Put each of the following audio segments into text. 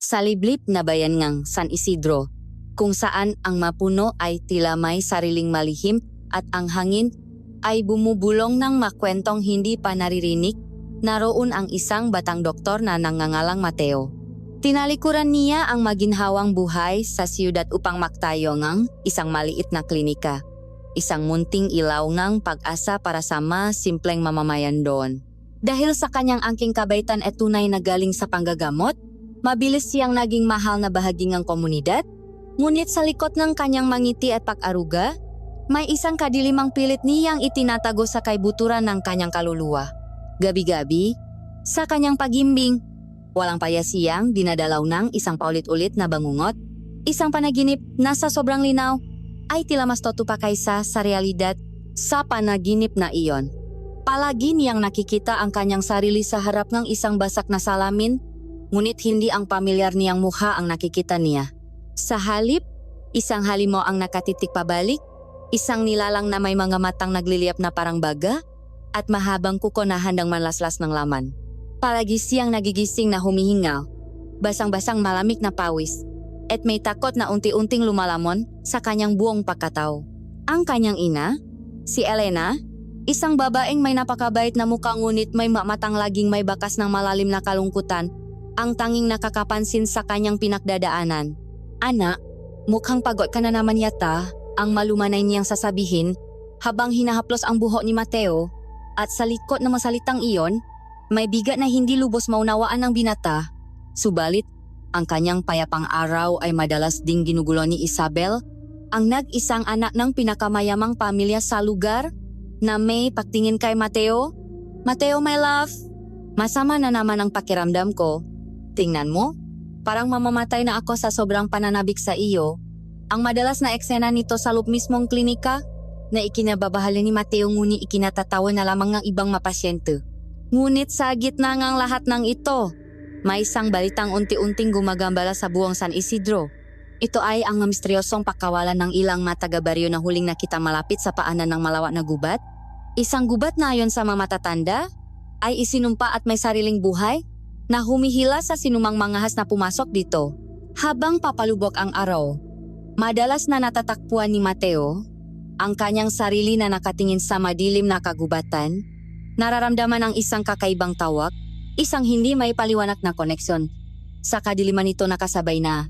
sa liblib na bayan ngang San Isidro, kung saan ang mapuno ay tila may sariling malihim at ang hangin ay bumubulong ng makwentong hindi pa naririnig, naroon ang isang batang doktor na nangangalang Mateo. Tinalikuran niya ang maginhawang buhay sa siyudad upang maktayo ngang isang maliit na klinika. Isang munting ilaw ngang pag-asa para sa mas simpleng mamamayan doon. Dahil sa kanyang angking kabaitan at tunay na galing sa panggagamot, mabilis siyang naging mahal na bahagi ng komunidad. Ngunit sa likod ng kanyang mangiti at pag-aruga, may isang kadilimang pilit niyang itinatago sa kaibuturan ng kanyang kaluluwa. Gabi-gabi, sa kanyang pagimbing, walang payasiyang dinadalaw ng isang paulit-ulit na bangungot, isang panaginip na sa sobrang linaw ay tila mas toto pa kaysa sa realidad sa panaginip na iyon. Palagi niyang nakikita ang kanyang sarili sa harap ng isang basak na salamin, ngunit hindi ang pamilyar niyang mukha ang nakikita niya. Sa halip, isang halimo ang nakatitik pabalik, isang nilalang na may mga matang nagliliyap na parang baga, at mahabang kuko na handang manlaslas ng laman. Palagi siyang nagigising na humihingal, basang-basang malamig na pawis, at may takot na unti-unting lumalamon sa kanyang buong pagkatao. Ang kanyang ina, si Elena, isang babaeng may napakabait na mukha ngunit may matang laging may bakas ng malalim na kalungkutan, ang tanging nakakapansin sa kanyang pinagdadaanan. "Anak, mukhang pagod ka na naman yata," ang malumanay niyang sasabihin habang hinahaplos ang buhok ni Mateo, at sa likod ng masalitang iyon, may bigat na hindi lubos maunawaan ng binata. Subalit, ang kanyang payapang araw ay madalas ding ginugulo ni Isabel, ang nag-isang anak ng pinakamayamang pamilya sa lugar, na may pagtingin kay Mateo. "Mateo, my love, masama na naman ang pakiramdam ko. Tingnan mo, parang mamamatay na ako sa sobrang pananabik sa iyo." Ang madalas na eksena nito sa loob mismong klinika na ikinababahala ni Mateo ngunit ikinatatawa na lamang ng ibang mapasyente. Ngunit sa gitna ng lahat ng ito, may isang balitang unti-unting gumagambala sa buong San Isidro. Ito ay ang misteryosong pagkawalan ng ilang mga taga-baryo na huling nakita malapit sa paanan ng malawak na gubat. Isang gubat na ayon sa mga matatanda ay isinumpa at may sariling buhay na humihila sa sinumang mangahas na pumasok dito. Habang papalubok ang araw, madalas na natatakpuan ni Mateo ang kanyang sarili na nakatingin sa madilim na kagubatan. Nararamdaman ang isang kakaibang tawag, isang hindi may paliwanag na koneksyon. Sa kadiliman ito nakasabay na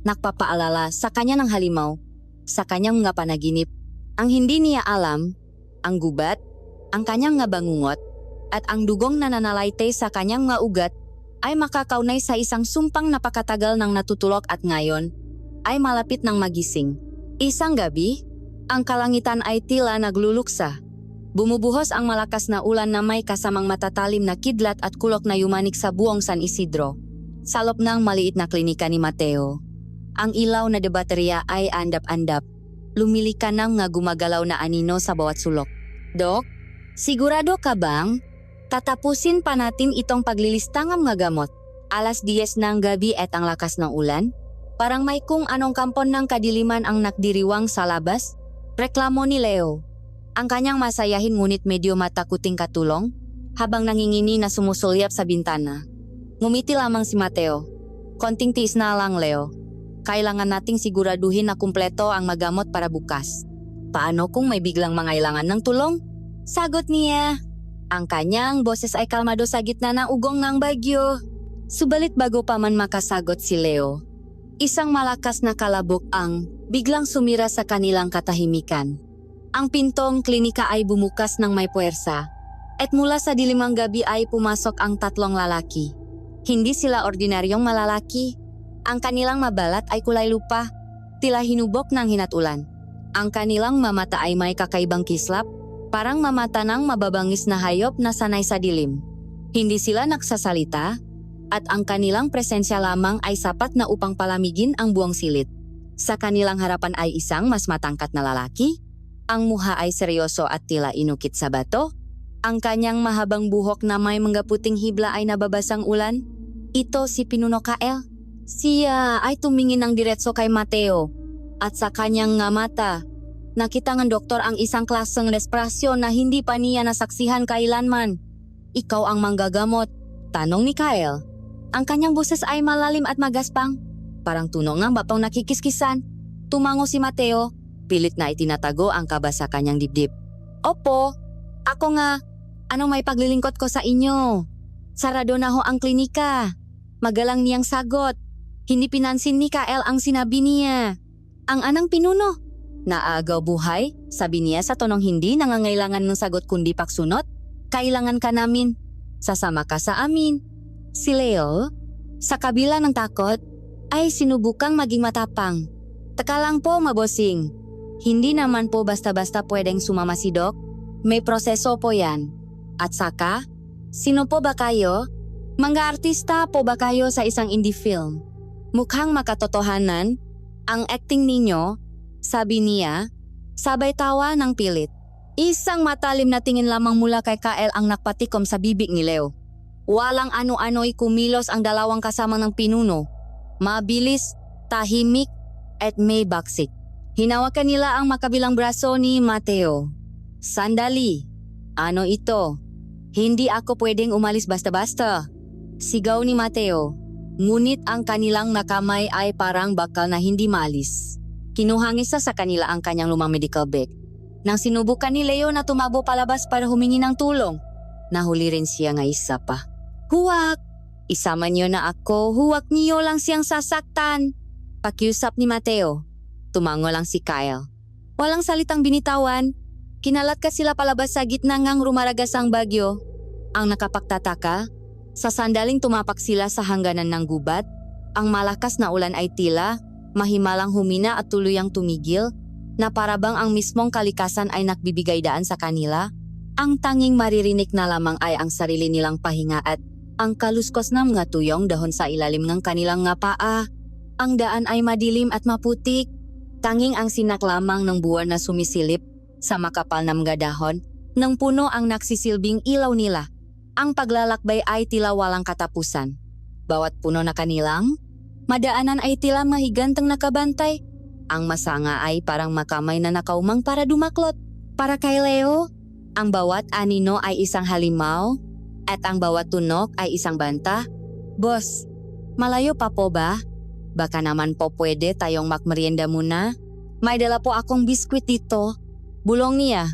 nagpapaalala sa kanya ng halimaw, sa kanyang mga panaginip. Ang hindi niya alam, ang gubat, ang kanyang nga bangungot, at ang dugong na nanalaitay sa kanyang nga ugat ay makakaunay sa isang sumpang napakatagal ng natutulog at ngayon ay malapit ng magising. Isang gabi, ang kalangitan ay tila nagluluksa. Bumubuhos ang malakas na ulan na may kasamang matatalim na kidlat at kulok na yumanik sa buong San Isidro. Sa loob ng maliit na klinika ni Mateo, ang ilaw na debaterya ay andap-andap. Lumilika ng nga gumagalaw na anino sa bawat sulok. "Dok, sigurado ka bang tatapusin pa natin itong paglilistang ng mga gamot? 10:00 ng gabi at ang lakas ng ulan. Parang may kung anong kampon ng kadiliman ang nakdiriwang sa labas," reklamo ni Leo. Ang kanyang masayahin ngunit medyo matakuting katulong habang nangingini na sumusulyap sa bintana. Ngumiti lamang si Mateo. "Konting tiis na lang, Leo. Kailangan nating siguraduhin na kumpleto ang magamot para bukas." "Paano kung may biglang mangailangan ng tulong?" sagot niya. Ang kanyang boses ay kalmado sa gitna ng ugong ng bagyo. Subalit bago pa man makasagot si Leo, isang malakas na kalabog ang biglang sumira sa kanilang katahimikan. Ang pintong klinika ay bumukas ng may puwersa, at mula sa dilimang gabi ay pumasok ang 3 lalaki. Hindi sila ordinaryong malalaki. Ang kanilang mabalat ay kulay lupa, tila hinubok ng hinat-ulan. Ang kanilang mamata ay may kakaibang kislap, parang mamata ng mababangis na hayop na sanay sa dilim. Hindi sila nagsasalita, at ang kanilang presensya lamang ay sapat na upang palamigin ang buong silid. Sa kanilang harapan ay isang mas matangkat na lalaki. Ang muha ay seryoso at tila inukit sa bato. Ang kanyang mahabang buhok na may mga puting hibla ay nababasang ulan. Ito si Pinuno Kael. Siya ay tumingin ng diretso kay Mateo, at sa kanyang nga mata, nakita ng doktor ang isang klaseng resprasyon na hindi pa niya nasaksihan kailanman. "Ikaw ang manggagamot?" tanong ni Kael. Ang kanyang boses ay malalim at magaspang. Parang tunog ng bapang nakikiskisan. Tumango si Mateo, pilit na itinatago ang kaba sa kanyang dibdib. Opo, ako nga. Anong may paglilingkod ko sa inyo? Sarado na ho ang klinika. Magalang niyang sagot. Hindi pinansin ni Kael ang sinabi niya. Ang anang pinuno. Naagaw buhay, sabi niya sa tonong hindi nangangailangan ng sagot kundi paksunot. Kailangan ka namin. Sasama ka sa amin. Si Leo, sa kabila ng takot, ay sinubukang maging matapang. Taka lang po, mabosing. Hindi naman po basta-basta pwedeng sumama si Doc. May proseso po yan. At saka, sino po ba kayo? Mga artista po ba kayo sa isang indie film? Mukhang makatotohanan ang acting ninyo, sabi niya, sabay tawa ng pilit. Isang matalim na tingin lamang mula kay Kael ang nakpatikom sa bibig ni Leo. Walang ano-ano'y kumilos ang dalawang kasama ng pinuno. Mabilis, tahimik, at may baksik. Hinawakan nila ang makabilang braso ni Mateo. Sandali, ano ito? Hindi ako pwedeng umalis basta-basta. Sigaw ni Mateo. Ngunit ang kanilang nakamay ay parang bakal na hindi maalis. Kinuhangis sa kanila ang kanyang lumang medical bag. Nang sinubukan ni Leo na tumabo palabas para humingi ng tulong, nahuli rin siya ng isa pa. Huwag! Isama niyo na ako, huwag niyo lang siyang sasaktan. Pakiusap ni Mateo. Tumango lang si Kyle. Walang salitang binitawan. Kinalat ka sila palabas sa gitna ngang rumaragas ang bagyo. Ang nakapagtataka, sa sandaling tumapak sila sa hangganan ng gubat, ang malakas na ulan ay tila, mahimalang humina at tuluyang tumigil, na parabang ang mismong kalikasan ay nagbibigay daan sa kanila. Ang tanging maririnig na lamang ay ang sarili nilang pahinga at ang kaluskos ng mga tuyong dahon sa ilalim ng kanilang nga paa. Ang daan ay madilim at maputik. Tanging ang sinak lamang ng buwan na sumisilip sa makapal na mga dahon ng puno ang nagsisilbing ilaw nila. Ang paglalakbay ay tila walang katapusan. Bawat puno na kanilang madaanan ay tila mahigantang nakabantay. Ang masanga ay parang makamay na nakaumang para dumaklot. Para kay Leo, ang bawat anino ay isang halimaw at ang bawat tunok ay isang banta. Boss, malayo pa po ba? Baka naman po pwede tayong makmerienda muna. May dala po akong biskwit dito. Bulong niya.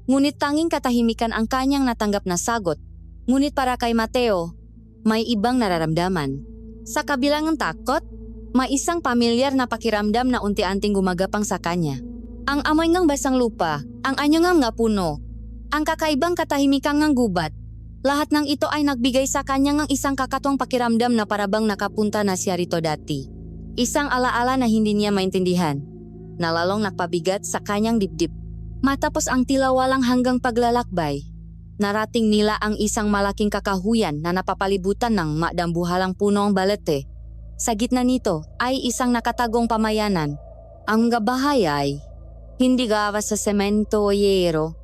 Ngunit tanging katahimikan ang kanyang natanggap na sagot. Ngunit para kay Mateo, may ibang nararamdaman. Sa kabilang ng takot, may isang pamilyar na pakiramdam na unti-anting gumagapang sa kanya. Ang amoy ng basang lupa, ang anyong nga puno, ang kakaibang katahimikan ng gubat, lahat ng ito ay nagbigay sa kanya ng isang kakatwang pakiramdam na parabang nakapunta na siya rito dati. Isang alaala na hindi niya maintindihan, na lalong nagpabigat sa kanyang dibdib. Matapos ang tila walang hanggang paglalakbay, narating nila ang isang malaking kakahuyan na napapalibutan ng madambuhalang punong balete. Sa gitna nito ay isang nakatagong pamayanan. Ang bahay ay hindi gawa sa semento o yero.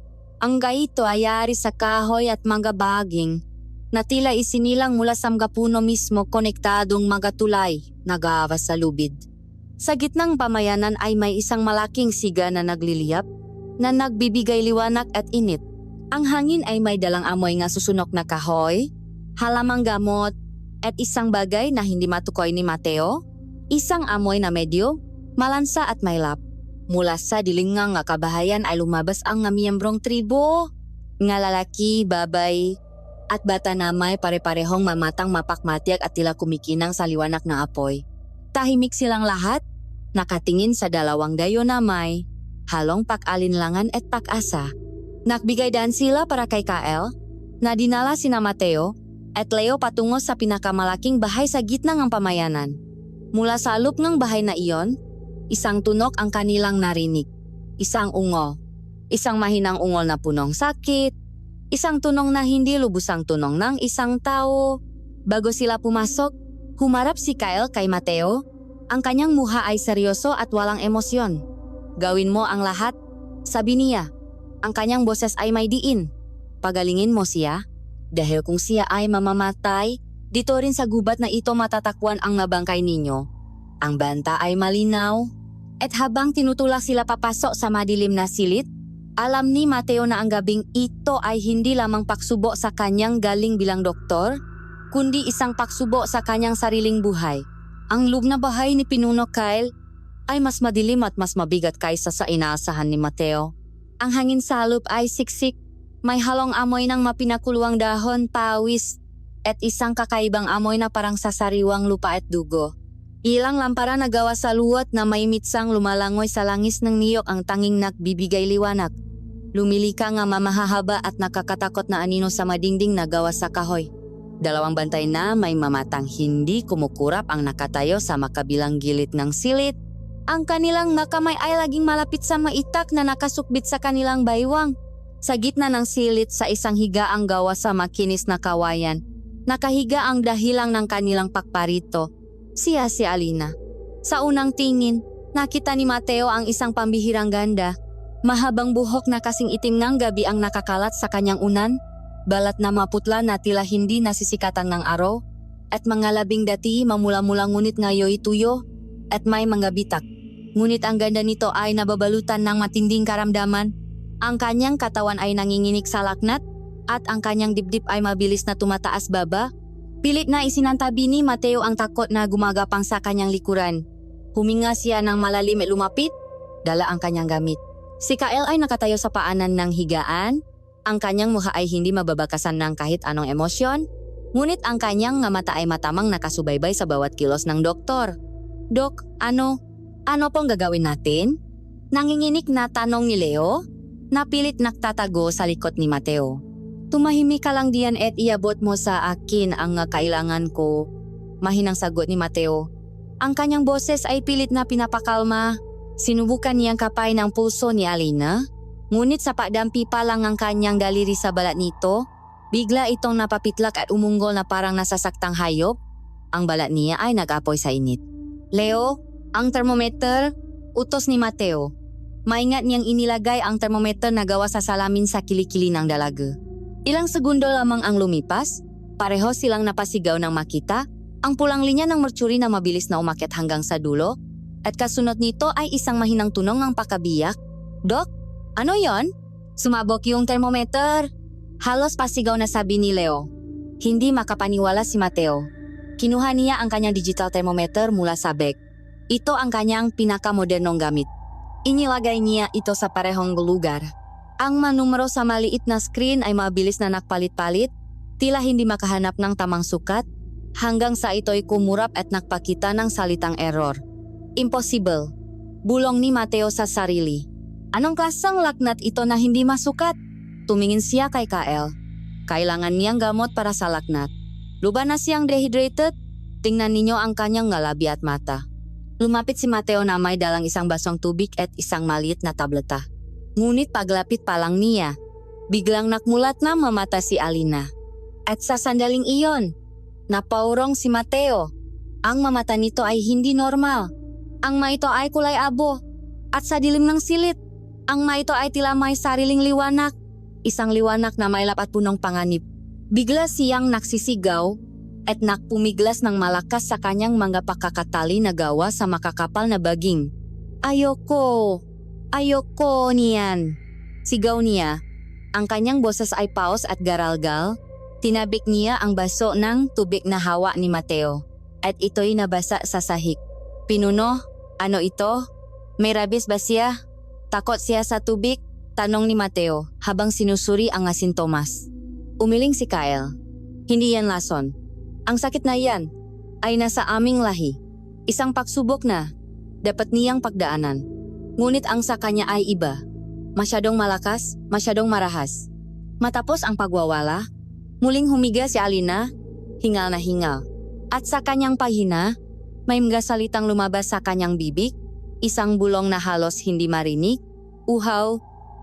Ang gaito ay yari sa kahoy at mga baging na tila isinilang mula sa mga puno mismo konektadong mga tulay na gawa sa lubid. Sa gitnang pamayanan ay may isang malaking siga na nagliliyap na nagbibigay liwanag at init. Ang hangin ay may dalang amoy nga susunok na kahoy, halamang gamot, at isang bagay na hindi matukoy ni Mateo, isang amoy na medyo malansa at mailap. Mula sa dilingang nga kabahayan ay lumabas ang nga miyembrong tribo, nga lalaki, babay, at bata na may pare-parehong mamatang mapakmatiag at tila kumikinang sa liwanag na apoy. Tahimik silang lahat, nakatingin sa dalawang dayo na may halong pag-alinlangan at pag-asa. Nagbigay daan sila para kay Kael, na dinala sina Mateo at Leo patungo sa pinakamalaking bahay sa gitna ng pamayanan. Mula sa loob ng bahay na iyon, isang tunok ang kanilang narinig. Isang ungol. Isang mahinang ungol na punong sakit. Isang tunong na hindi lubusang tunong ng isang tao. Bago sila pumasok, humarap si Kyle kay Mateo. Ang kanyang muha ay seryoso at walang emosyon. Gawin mo ang lahat, sabi niya. Ang kanyang boses ay may diin. Pagalingin mo siya. Dahil kung siya ay mamamatay, dito rin sa gubat na ito matatakwan ang nabangkay ninyo. Ang banta ay malinaw. At habang tinutulak sila papasok sa madilim na silid, alam ni Mateo na ang gabing ito ay hindi lamang paksubo sa kanyang galing bilang doktor, kundi isang pagsubo sa kanyang sariling buhay. Ang loob na bahay ni Pinuno Kyle ay mas madilim at mas mabigat kaysa sa inaasahan ni Mateo. Ang hangin sa loob ay siksik, may halong amoy ng mapinakuluang dahon, pawis, at isang kakaibang amoy na parang sa sariwang lupa at dugo. Ilang lampara na gawa sa luwat na may mitsang lumalangoy sa langis ng niyok ang tanging nagbibigay liwanag. Lumilika nga mamahahaba at nakakatakot na anino sa madingding na gawa sa kahoy. Dalawang bantay na may mamatang hindi kumukurap ang nakatayo sa makabilang gilid ng silid. Ang kanilang nakamay ay laging malapit sa maitak na nakasukbit sa kanilang baywang. Sa gitna ng silid sa isang higaang gawa sa makinis na kawayan, nakahiga ang dahilang ng kanilang pakparito. Siya si Alina. Sa unang tingin, nakita ni Mateo ang isang pambihirang ganda. Mahabang buhok na kasing itim ng gabi ang nakakalat sa kanyang unan. Balat na maputla na tila hindi nasisikatan ng araw, at mga labing dati mamula-mula ngunit ngayoy tuyo, at may mga bitak. Ngunit ang ganda nito ay nababalutan ng matinding karamdaman. Ang kanyang katawan ay nanginginig sa laknat, at ang kanyang dibdib ay mabilis na tumataas baba. Pilit na isinantabi ni Mateo ang takot na gumagapang sa kanyang likuran. Huminga siya ng malalim at lumapit, dala ang kanyang gamit. Si Kyle ay nakatayo sa paanan ng higaan. Ang kanyang mukha ay hindi mababakasan ng kahit anong emosyon, ngunit ang kanyang mata ay matamang nakasubaybay sa bawat kilos ng doktor. Dok, ano pong gagawin natin? Nanginginig na tanong ni Leo, napilit nagtatago sa likod ni Mateo. Tumahimik ka lang diyan at iabot mo sa akin ang kailangan ko. Mahinang sagot ni Mateo. Ang kanyang boses ay pilit na pinapakalma. Sinubukan niyang kapay ng pulso ni Alina. Ngunit sa pagdampi pa lang ang kanyang daliri sa balat nito, bigla itong napapitlak at umunggol na parang nasasaktang hayop. Ang balat niya ay nag-apoy sa init. Leo, ang thermometer, utos ni Mateo. Maingat niyang inilagay ang thermometer na gawa sa salamin sa kilikili ng dalaga. Ilang segundo lamang ang lumipas, pareho silang napasigaw nang makita ang pulang linya ng mercury na mabilis na umakyat hanggang sa dulo, at kasunod nito ay isang mahinang tunog ng pakabiyak. Dok, ano yon? Sumabog yung thermometer. Halos pasigaw na sabi ni Leo. Hindi makapaniwala si Mateo. Kinuha niya ang kanyang digital thermometer mula sa bag. Ito ang kanyang pinakamodernong gamit. Inilagay niya ito sa parehong lugar. Ang manumero sa maliit na screen ay mabilis na nakpalit-palit, tila hindi makahanap ng tamang sukat, hanggang sa ito'y kumurap at nakpakita ng salitang error. Impossible. Bulong ni Mateo sa sarili. Anong klasang laknat ito na hindi masukat? Tumingin siya kay Kyle. Kailangan niyang gamot para sa laknat. Luba na siyang dehydrated? Tingnan ninyo ang kanyang ngalabi at mata. Lumapit si Mateo na may dalang isang basong tubig at isang maliit na tableta. Ngunit paglapit pa lang niya, biglang nakmulat na mamata si Alina. At sa sandaling iyon, napaurong si Mateo. Ang mamata nito ay hindi normal. Ang maito ay kulay abo. At sa dilim ng silid, ang maito ay tila may sariling liwanag. Isang liwanag na may lapat punong panganib. Bigla siyang nagsisigaw at nakpumiglas ng malakas sa kanyang mga pakakatali na gawa sa makakapal na baging. Ayoko niyan. Sigaw niya. Ang kanyang boses ay paos at garalgal. Tinabik niya ang baso ng tubig na hawa ni Mateo. At ito'y nabasa sa sahig. Pinuno, ano ito? May rabis ba siya? Takot siya sa tubig? Tanong ni Mateo habang sinusuri ang asintomas. Umiling si Kyle. Hindi yan lason. Ang sakit na yan ay nasa aming lahi. Isang pagsubok na dapat niyang pagdaanan. Ngunit ang sa kanya ay iba. Masyadong malakas, masyadong marahas. Matapos ang pagwawala, muling humiga si Alina, hingal na hingal. At sa kanyang pahina, may mga salitang lumabas sa kanyang bibig, isang bulong na halos hindi marinig. Uhaw,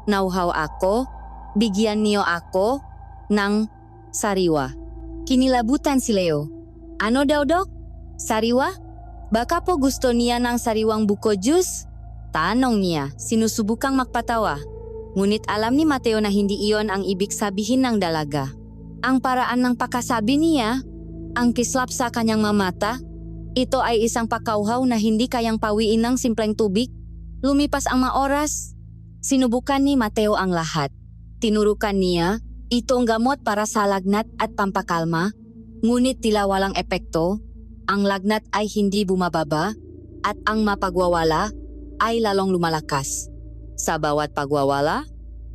nauhaw ako, bigyan niyo ako ng sariwa. Kinilabutan si Leo. Ano daw, Dok? Sariwa? Baka po gusto niya ng sariwang buko juice? Tanong niya, sinusubukang magpatawa. Ngunit alam ni Mateo na hindi iyon ang ibig sabihin ng dalaga. Ang paraan ng pagkasabi niya, ang kislap sa kanyang mamata, ito ay isang pakauhaw na hindi kayang pawiin ng simpleng tubig. Lumipas ang mga oras. Sinubukan ni Mateo ang lahat. Tinurukan niya, ito ang gamot para sa lagnat at pampakalma. Ngunit tila walang epekto, ang lagnat ay hindi bumababa at ang mapagwawala ay lalong lumalakas. Sa bawat pagwawala,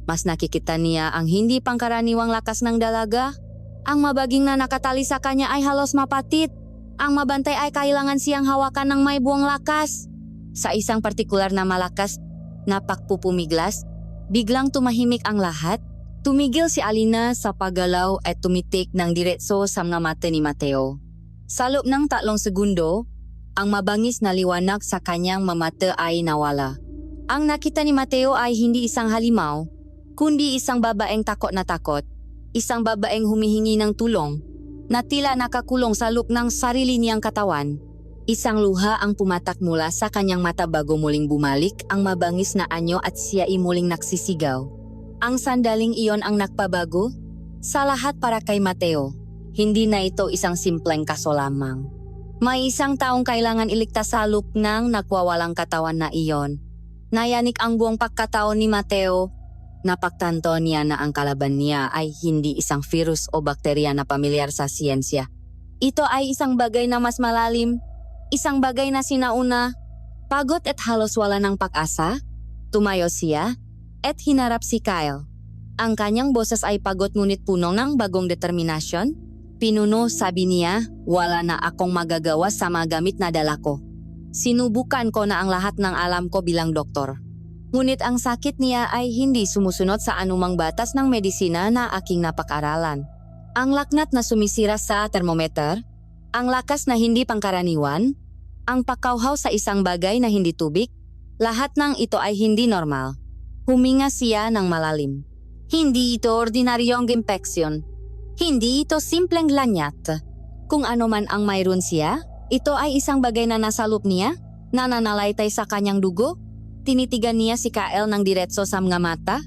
mas nakikita niya ang hindi pangkaraniwang lakas ng dalaga. Ang mabaging na nakatali sa kanya ay halos mapatit. Ang mabantay ay kailangan siyang hawakan ng may buwang lakas. Sa isang partikular na malakas na pagpupumiglas, biglang tumahimik ang lahat. Tumigil si Alina sa paggalaw at tumitik ng diretso sa mga mata ni Mateo. Sa loob ng 3 segundo, ang mabangis na liwanag sa kanyang mamata ay nawala. Ang nakita ni Mateo ay hindi isang halimaw, kundi isang babaeng takot na takot, isang babaeng humihingi ng tulong, na tila nakakulong sa loob ng sarili niyang katawan. Isang luha ang pumatak mula sa kanyang mata bago muling bumalik ang mabangis na anyo at siya ay muling nagsisigaw. Ang sandaling iyon ang nagpabago sa lahat para kay Mateo. Hindi na ito isang simpleng kaso lamang. May isang taong kailangan iligtas sa loop ng nagwawalang katawan na iyon. Nayanik ang buong pagkataon ni Mateo. Napagtanto niya na ang kalaban niya ay hindi isang virus o bakterya na pamilyar sa siyensya. Ito ay isang bagay na mas malalim, isang bagay na sinauna. Pagod at halos wala ng pag-asa, tumayo siya at hinarap si Kyle. Ang kanyang boses ay pagod ngunit puno ng bagong determinasyon. Pinuno, sabi niya, wala na akong magagawa sa mga gamit na dala ko. Sinubukan ko na ang lahat ng alam ko bilang doktor. Ngunit ang sakit niya ay hindi sumusunod sa anumang batas ng medisina na aking napag-aralan. Ang laknat na sumisira sa thermometer, ang lakas na hindi pangkaraniwan, ang pakauhaw sa isang bagay na hindi tubig, lahat ng ito ay hindi normal. Huminga siya ng malalim. Hindi ito ordinaryong impeksyon. Hindi ito simpleng lanyat. Kung ano man ang mayroon siya, ito ay isang bagay na nasa loob niya, na nanalaitay sa kanyang dugo. Tinitigan niya si Kyle ng diretso sa mga mata.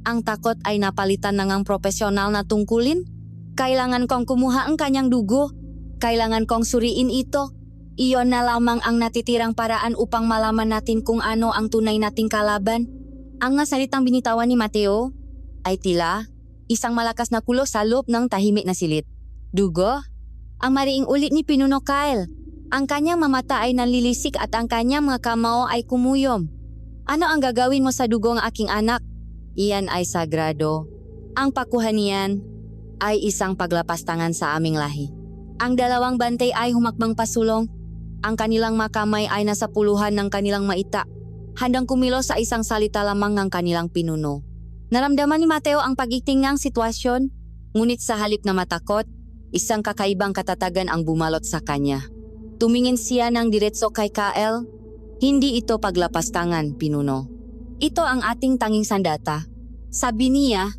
Ang takot ay napalitan ng ang profesional na tungkulin. Kailangan kong kumuha ang kanyang dugo. Kailangan kong suriin ito. Iyon na lamang ang natitirang paraan upang malaman natin kung ano ang tunay nating kalaban. Ang salitang binitawan ni Mateo ay tila isang malakas na kulo sa loob ng tahimik na silid. Dugo? Ang mariing ulit ni Pinuno Kyle. Ang kanyang mamata ay nanlilisik at ang kanyang mga kamao ay kumuyom. Ano ang gagawin mo sa dugo ng aking anak? Iyan ay sagrado. Ang pakuha niyan ay isang paglapastangan sa aming lahi. Ang dalawang bantay ay humakbang pasulong. Ang kanilang makamay ay nasa puluhan ng kanilang maita. Handang kumilos sa isang salita lamang ng kanilang pinuno. Naramdaman ni Mateo ang pagiting ng sitwasyon, ngunit sa halip na matakot, isang kakaibang katatagan ang bumalot sa kanya. Tumingin siya ng diretso kay Kyle. Hindi ito paglapastangan, pinuno. Ito ang ating tanging sandata. Sabi niya,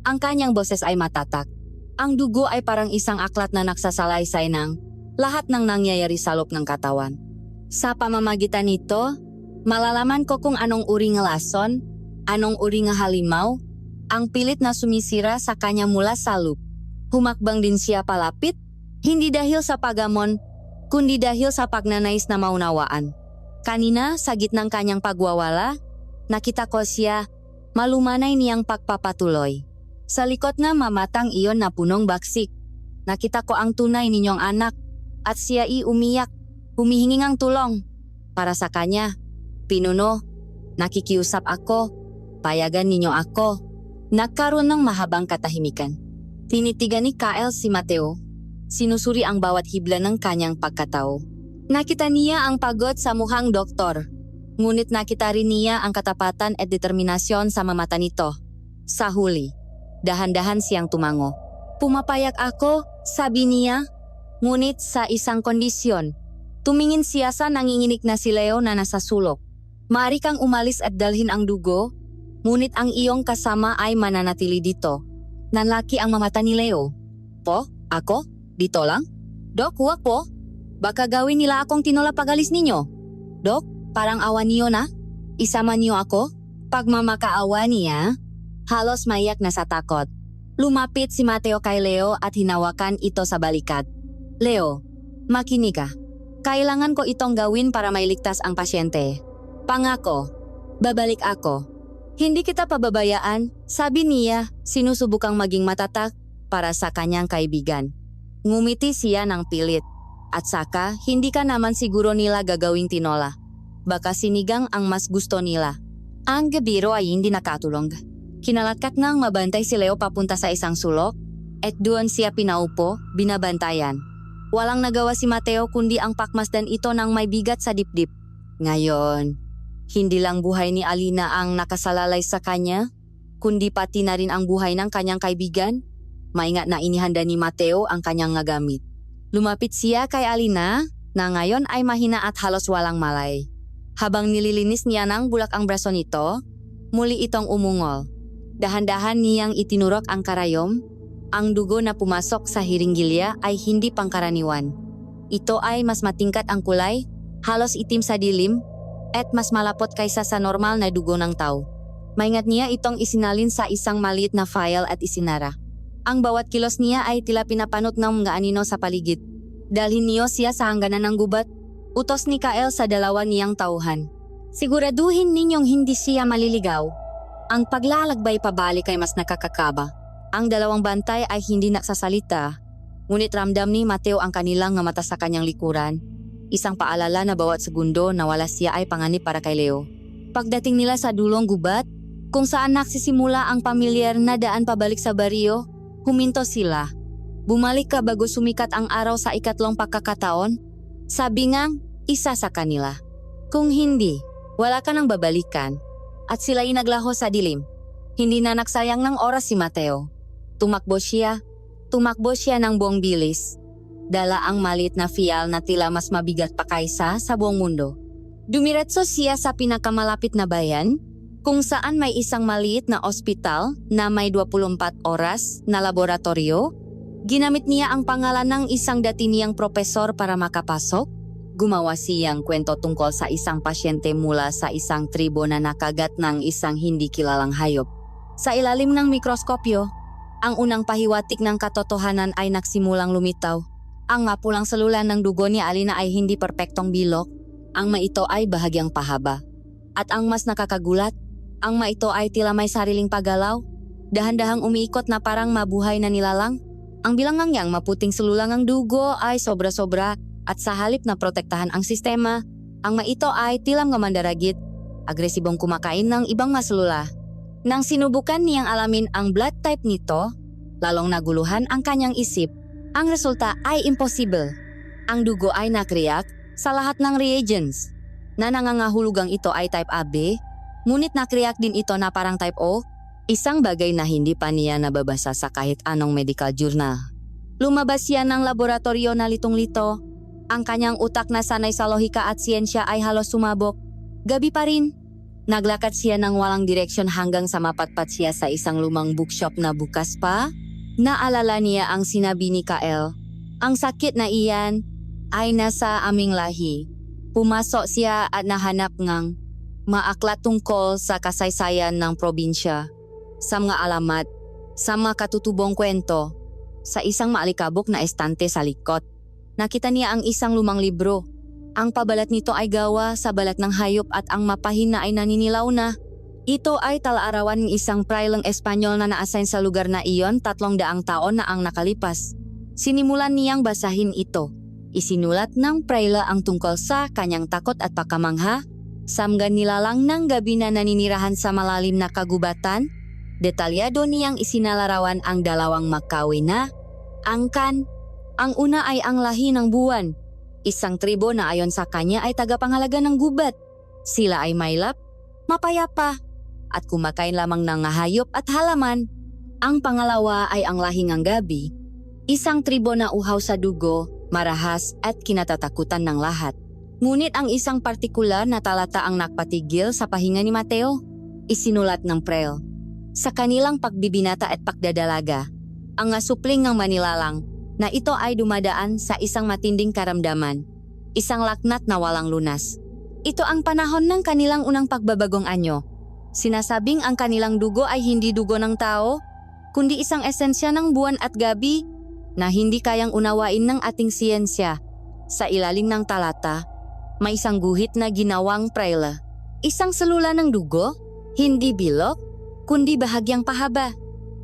ang kanyang boses ay matatak. Ang dugo ay parang isang aklat na nagsasalaysay ng lahat ng nangyayari sa loob ng katawan. Sa pamamagitan nito, malalaman ko kung anong uri ng lason, anong uri ng halimaw, ang pilit na sumisira sa kanya mula sa loop. Humakbang din siya palapit, hindi dahil sa pagamon, kundi dahil sa pagnanais na maunawaan. Kanina, sa gitnang kanyang pagwawala, nakita ko siya, malumanay niyang pagpapatuloy. Sa likod na mamatang iyon na punong baksik, nakita ko ang tunay ninyong anak, at siya ay umiyak, humihingi ng tulong. Para sa kanya, pinuno, nakikiusap ako, payagan ninyo ako. Nagkaroon ng mahabang katahimikan. Tinitigan ni Kyle si Mateo, sinusuri ang bawat hibla ng kanyang pagkatao. Nakita niya ang pagod sa mukhang doktor, ngunit nakita rin niya ang katapatan at determinasyon sa mamata nito. Sa huli, dahan-dahan siyang tumango. Pumapayag ako, sabi niya, ngunit sa isang kondisyon. Tumingin siya sa nanginginig na si Leo na nasa sulok. Maaari kang umalis at dalhin ang dugo, ngunit ang iyong kasama ay mananatili dito. Nanlaki ang mamata ni Leo. Po? Ako? Dito lang? Dok, huwag po. Baka gawin nila akong tinola pag-alis ninyo. Dok, parang awa niyo na? Isama niyo ako? Pagmamakaawa niya, halos maiyak na sa takot. Lumapit si Mateo kay Leo at hinawakan ito sa balikat. Leo, makinig ka. Kailangan ko itong gawin para mailigtas ang pasyente. Pangako, babalik ako. Hindi kita pababayaan, sabi niya, sinusubukang maging matatak para sa kanyang kaibigan. Ngumiti siya ng pilit. At saka, hindi ka naman siguro nila gagawing tinola. Baka sinigang ang mas gusto nila. Ang gabiro ay hindi nakatulong. Kinalakat nang mabantay si Leo papunta sa isang sulok, at doon siya pinaupo, binabantayan. Walang nagawa si Mateo kundi ang pakmasdan ito ng may bigat sa dibdib. Ngayon, hindi lang buhay ni Alina ang nakasalalay sa kanya, kundi pati na rin ang buhay ng kanyang kaibigan. Maingat na inihanda ni Mateo ang kanyang gamit. Lumapit siya kay Alina na ngayon ay mahina at halos walang malay. Habang nililinis niya ng bulak ang braso nito, muli itong umungol. Dahan-dahan niyang itinurok ang karayom. Ang dugo na pumasok sa hiringgilya ay hindi pangkaraniwan. Ito ay mas matingkat ang kulay, halos itim sa dilim, at mas malapot kaysa sa normal na dugo ng tao. Maingat niya itong isinalin sa isang maliit na file at isinara. Ang bawat kilos niya ay tila pinapanot ng mga anino sa paligid. Dalhin niyo siya sa hangganan ng gubat. Utos ni Kael sa dalawa niyang tauhan. Siguraduhin ninyong hindi siya maliligaw. Ang paglalagbay pabalik ay mas nakakakaba. Ang dalawang bantay ay hindi nagsasalita. Ngunit ramdam ni Mateo ang kanilang mata sa kanyang likuran. Isang paalala na bawat segundo na wala siya ay panganib para kay Leo. Pagdating nila sa dulong gubat, kung saan nagsisimula ang pamilyar na daan pabalik sa baryo, huminto sila. Bumalik ka bago sumikat ang araw sa ikatlong pagkakataon? Sabi ngang isa sa kanila. Kung hindi, wala ka nang babalikan. At sila'y naglaho sa dilim. Hindi na nagsayang ng oras si Mateo. Tumakbo siya ng buong bilis. Dala ang maliit na fial na tila mas mabigat pa kaysa sa buong mundo. Dumiretso siya sa pinakamalapit na bayan, kung saan may isang maliit na ospital na may 24 oras na laboratorio. Ginamit niya ang pangalan ng isang dati niyang propesor para makapasok. Gumawa siyang kwento tungkol sa isang pasyente mula sa isang tribo na nakagat ng isang hindi kilalang hayop. Sa ilalim ng mikroskopyo, ang unang pahiwatig ng katotohanan ay nagsimulang lumitaw. Ang mapulang salula ng dugo ni Alina ay hindi perpektong bilog. Ang maito ay bahagyang pahaba. At ang mas nakakagulat, ang maito ay tila may sariling paggalaw. Dahan-dahang umiikot na parang mabuhay na nilalang. Ang bilangang yang maputing sululang ang dugo ay sobra-sobra at sa halip na protektahan ang sistema, ang maito ay tilam nga mandaragit, agresibong kumakain ng ibang maselula. Nang sinubukan niyang alamin ang blood type nito, lalong naguluhan ang kanyang isip. Ang resulta ay imposible. Ang dugo ay nakriyak sa lahat ng reagents. Na nangangahulugang ito ay type AB, ngunit nakriyak din ito na parang type O, isang bagay na hindi pa niya nababasa sa kahit anong medical journal. Lumabas siya ng laboratorio na litong-lito. Ang kanyang utak na sanay sa lohika at siyensya ay halos sumabog. Gabi pa rin. Naglakad siya ng walang direksyon hanggang sa mapatpat siya sa isang lumang bookshop na bukas pa. Naalala niya ang sinabi ni Kael. Ang sakit na iyan ay nasa aming lahi. Pumasok siya at nahanap ngang maaklat tungkol sa kasaysayan ng probinsya, sa mga alamat, sa mga katutubong kwento, sa isang maalikabok na estante sa likod. Nakita niya ang isang lumang libro. Ang pabalat nito ay gawa sa balat ng hayop at ang mapahina ay naninilaw na. Ito ay tala-arawan ng isang praileng Espanyol na na-assign sa lugar na iyon 300 taon na ang nakalipas. Sinimulan niyang basahin ito. Isinulat ng praila ang tungkol sa kanyang takot at pakamangha, samga nilalang ng gabi na naninirahan sa malalim na kagubatan. Detalyado niyang isinalarawan ang dalawang makawin na angkan. Ang una ay ang lahi ng buwan. Isang tribo na ayon sa kanya ay tagapangalaga ng gubat. Sila ay maylap, mapayapa, at kumakain lamang ng hayop at halaman. Ang pangalawa ay ang lahi ng gabi. Isang tribo na uhaw sa dugo, marahas at kinatatakutan ng lahat. Ngunit ang isang partikular na talata ang nakpatigil sa pahinga ni Mateo. Isinulat ng Prel. Sa kanilang pagbibinata at pagdadalaga, ang supling ng manilalang na ito ay dumadaan sa isang matinding karamdaman, isang laknat na walang lunas. Ito ang panahon ng kanilang unang pagbabagong anyo. Sinasabing ang kanilang dugo ay hindi dugo ng tao, kundi isang esensya ng buwan at gabi na hindi kayang unawain ng ating siyensya. Sa ilalim ng talata, may isang guhit na ginawang prela. Isang selula ng dugo, hindi bilog, kundi bahagyang pahaba.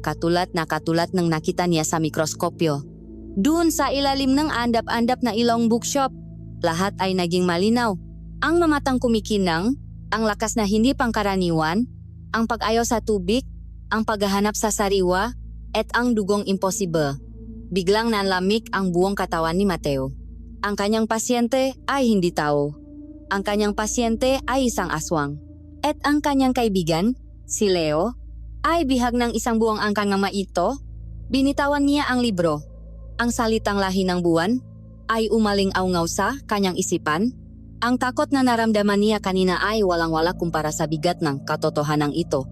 Katulad ng nakita niya sa mikroskopyo. Dun sa ilalim ng andap-andap na ilong bookshop, lahat ay naging malinaw. Ang mamatang kumikinang, ang lakas na hindi pangkaraniwan, ang pag-ayaw sa tubig, ang paghahanap sa sariwa, at ang dugong imposible. Biglang nanlamig ang buong katawan ni Mateo. Ang kanyang pasyente ay hindi tao. Ang kanyang pasyente ay isang aswang. At ang kanyang kaibigan, si Leo, ay bihag ng isang buong angkan ng maito. Binitawan niya ang libro. Ang salitang lahi ng buwan ay umaling-awngaw sa kanyang isipan. Ang takot na naramdaman niya kanina ay walang-wala kumpara sa bigat ng katotohanan ito.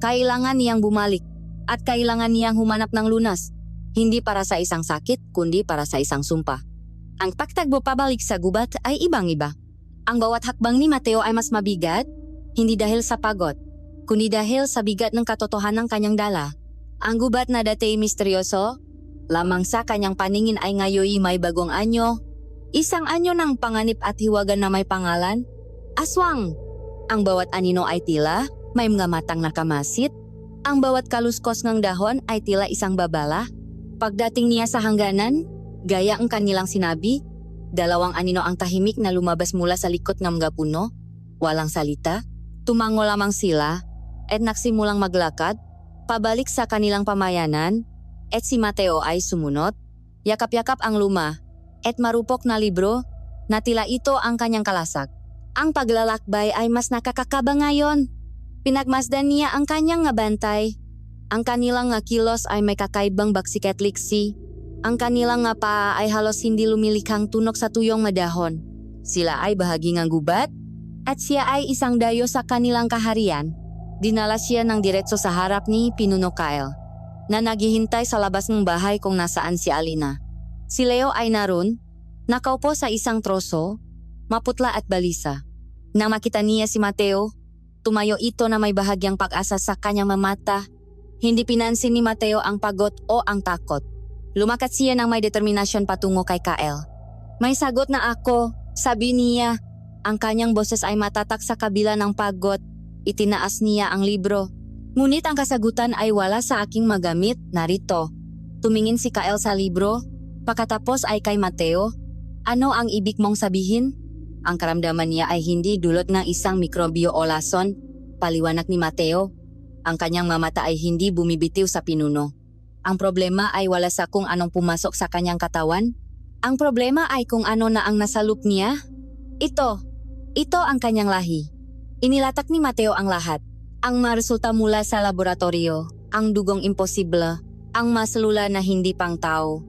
Kailangan niyang bumalik at kailangan niyang humanap ng lunas. Hindi para sa isang sakit, kundi para sa isang sumpa. Ang pagtakbo pabalik sa gubat ay ibang-iba. Ang bawat hakbang ni Mateo ay mas mabigat, hindi dahil sa pagod, kundi dahil sa bigat ng katotohanan ng kanyang dala. Ang gubat na dati misteryoso, lamang sa kanyang paningin ay ngayoy may bagong anyo. Isang anyo ng panganib at hiwagan na may pangalan, aswang. Ang bawat anino ay tila may mga matang nakamasit. Ang bawat kaluskos ng dahon ay tila isang babala. Pagdating niya sa hangganan, gaya ang kanilang sinabi, dalawang anino ang tahimik na lumabas mula sa likod ng mga puno. Walang salita, tumango lamang sila at nagsimulang maglakad, pabalik sa kanilang pamayanan, at si Mateo ay sumunod. Yakap-yakap ang luma at marupok na libro na tila ito ang kanyang kalasak. Ang paglalakbay ay mas nakakakaba ngayon. Pinagmasdan niya ang kanyang ngabantay. Ang kanilang nga kilos ay may kakaibang baksik at liksi. Ang kanilang nga paa ay halos hindi lumilikhang tunok sa tuyong madahon. Sila ay bahagi ng gubat at siya ay isang dayo sa kanilang kaharian. Dinala siya ng diretso sa harap ni Pinuno Kyle na naghihintay sa labas ng bahay kung nasaan si Alina. Si Leo ay naroon, nakaupo sa isang troso, maputla at balisa. Nang makita niya si Mateo, tumayo ito na may bahagyang pag-asa sa kanyang mamata. Hindi pinansin ni Mateo ang pagod o ang takot. Lumakat siya ng may determinasyon patungo kay Kyle. May sagot na ako, sabi niya. Ang kanyang boses ay matatak sa kabila ng pagod. Itinaas niya ang libro. Ngunit ang kasagutan ay wala sa aking magamit, narito. Tumingin si Kyle sa libro. Pagkatapos ay kay Mateo. Ano ang ibig mong sabihin? Ang karamdaman niya ay hindi dulot ng isang mikrobyo o lason. Paliwanag ni Mateo. Ang kanyang mamata ay hindi bumibitiw sa pinuno. Ang problema ay wala sa kung anong pumasok sa kanyang katawan. Ang problema ay kung ano na ang nasalop niya. Ito ang kanyang lahi. Inilatak ni Mateo ang lahat. Ang maresulta mula sa laboratorio, ang dugong imposible, ang maselula na hindi pang tao.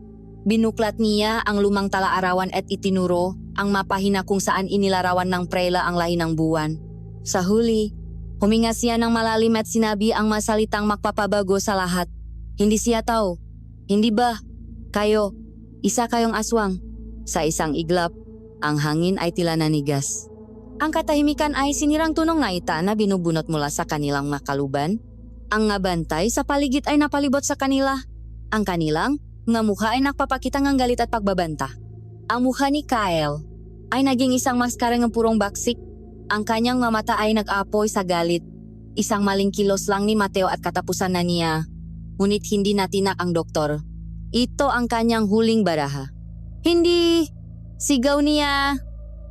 Binuklat niya ang lumang talaarawan at itinuro ang mapahina kung saan inilarawan ng prela ang lahi ng buwan. Sa huli, huminga siya ng malalim at sinabi ang masalitang magpapabago sa lahat. Hindi siya tao. Hindi ba? Kayo. Isa kayong aswang. Sa isang iglap, ang hangin ay tila nanigas. Ang katahimikan ay sinirang tunong na ita na binubunot mula sa kanilang makaluban. Ang ngabantay sa paligid ay napalibot sa kanila. Ang kanilang nga mukha ay nagpapakita ng galit at pagbabanta. Ang mukha ni Kyle ay naging isang maskara ng purong baksik. Ang kanyang mga mata ay nag-apoy sa galit. Isang maling kilos lang ni Mateo at katapusan na niya. Ngunit hindi natinak ang doktor. Ito ang kanyang huling baraha. Hindi! Sigaw niya!